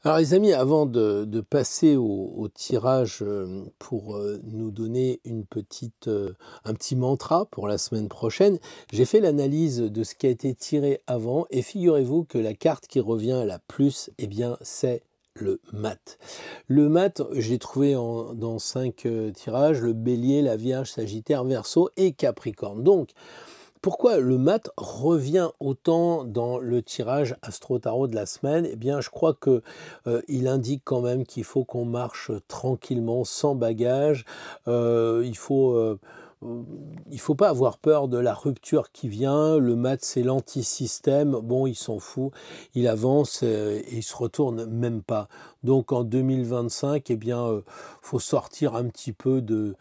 Alors les amis, avant de passer au tirage pour nous donner un petit mantra pour la semaine prochaine, j'ai fait l'analyse de ce qui a été tiré avant et figurez-vous que la carte qui revient la plus, c'est le mat. Le mat, j'ai trouvé dans 5 tirages, le bélier, la vierge, sagittaire, verseau et capricorne. Donc, pourquoi le mat revient autant dans le tirage Astro Tarot de la semaine? Je crois que il indique quand même qu'il faut qu'on marche tranquillement, sans bagage. Il faut pas avoir peur de la rupture qui vient. Le mat, c'est l'anti-système. Bon, il s'en fout. Il avance et il se retourne même pas. Donc en 2025, faut sortir un petit peu de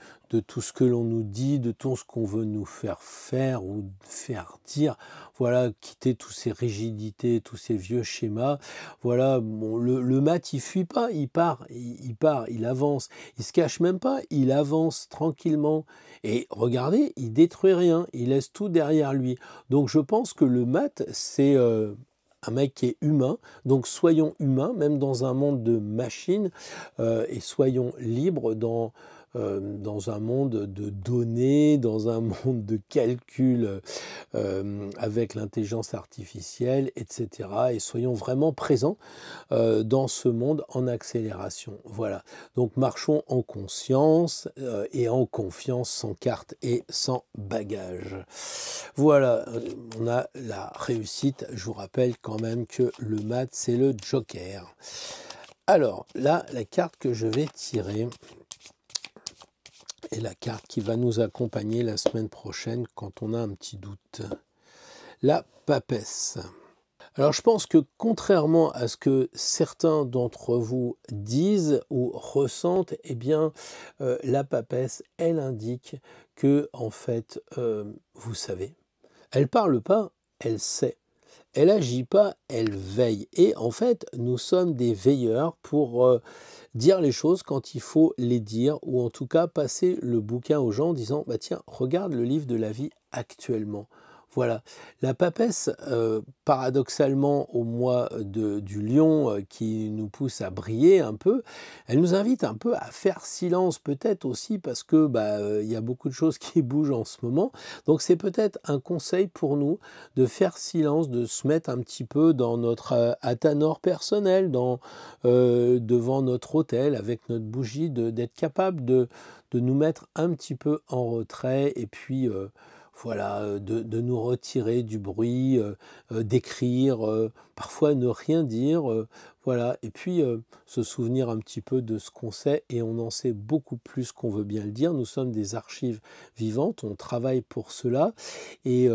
tout ce que l'on nous dit, de tout ce qu'on veut nous faire ou faire dire. Voilà, quitter toutes ces rigidités, tous ces vieux schémas. Voilà, bon, le mat, il fuit pas, il part, il avance. Il se cache même pas, il avance tranquillement. Et regardez, il détruit rien, il laisse tout derrière lui. Donc je pense que le mat, c'est un mec qui est humain. Donc soyons humains, même dans un monde de machines, et soyons libres dans dans un monde de données, dans un monde de calcul avec l'intelligence artificielle, etc. Et soyons vraiment présents dans ce monde en accélération. Voilà. Donc marchons en conscience et en confiance, sans carte et sans bagage. Voilà, on a la réussite. Je vous rappelle quand même que le mat, c'est le joker. Alors là, la carte que je vais tirer est la carte qui va nous accompagner la semaine prochaine quand on a un petit doute. La papesse. Alors je pense que contrairement à ce que certains d'entre vous disent ou ressentent, eh bien la papesse, elle indique que en fait, vous savez, elle parle pas, elle sait. Elle agit pas, elle veille. Et en fait, nous sommes des veilleurs pour dire les choses quand il faut les dire, ou en tout cas passer le bouquin aux gens en disant, bah tiens, regarde le livre de la vie actuellement. Voilà. La papesse, paradoxalement au mois du lion qui nous pousse à briller un peu, elle nous invite un peu à faire silence, peut-être aussi parce que il y a beaucoup de choses qui bougent en ce moment. Donc c'est peut-être un conseil pour nous de faire silence, de se mettre un petit peu dans notre athanor personnel, devant notre autel avec notre bougie, d'être capable de nous mettre un petit peu en retrait et puis voilà, de nous retirer du bruit, d'écrire, parfois ne rien dire, voilà, et puis se souvenir un petit peu de ce qu'on sait, et on en sait beaucoup plus qu'on veut bien le dire. Nous sommes des archives vivantes, on travaille pour cela, et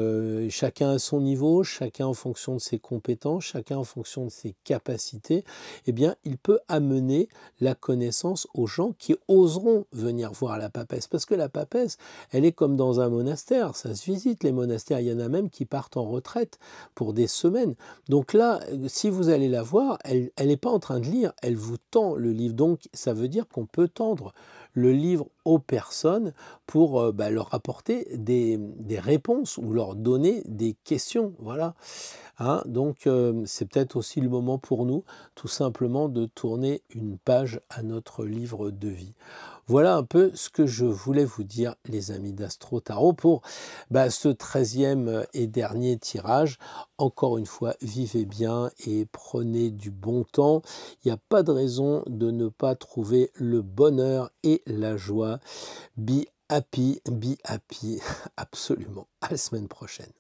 chacun à son niveau, chacun en fonction de ses compétences, chacun en fonction de ses capacités, eh bien, il peut amener la connaissance aux gens qui oseront venir voir la papesse, parce que la papesse, elle est comme dans un monastère, ça se visite les monastères, il y en a même qui partent en retraite pour des semaines. Donc là, si vous allez la voir, elle n'est pas en train de lire, elle vous tend le livre. Donc ça veut dire qu'on peut tendre le livre aux personnes pour leur apporter des réponses ou leur donner des questions. Voilà. Hein, donc c'est peut-être aussi le moment pour nous, tout simplement, de tourner une page à notre livre de vie. Voilà un peu ce que je voulais vous dire, les amis d'Astro Tarot, pour ce 13e et dernier tirage. Encore une fois, vivez bien et prenez du bon temps. Il n'y a pas de raison de ne pas trouver le bonheur et la joie. Be happy, absolument. À la semaine prochaine.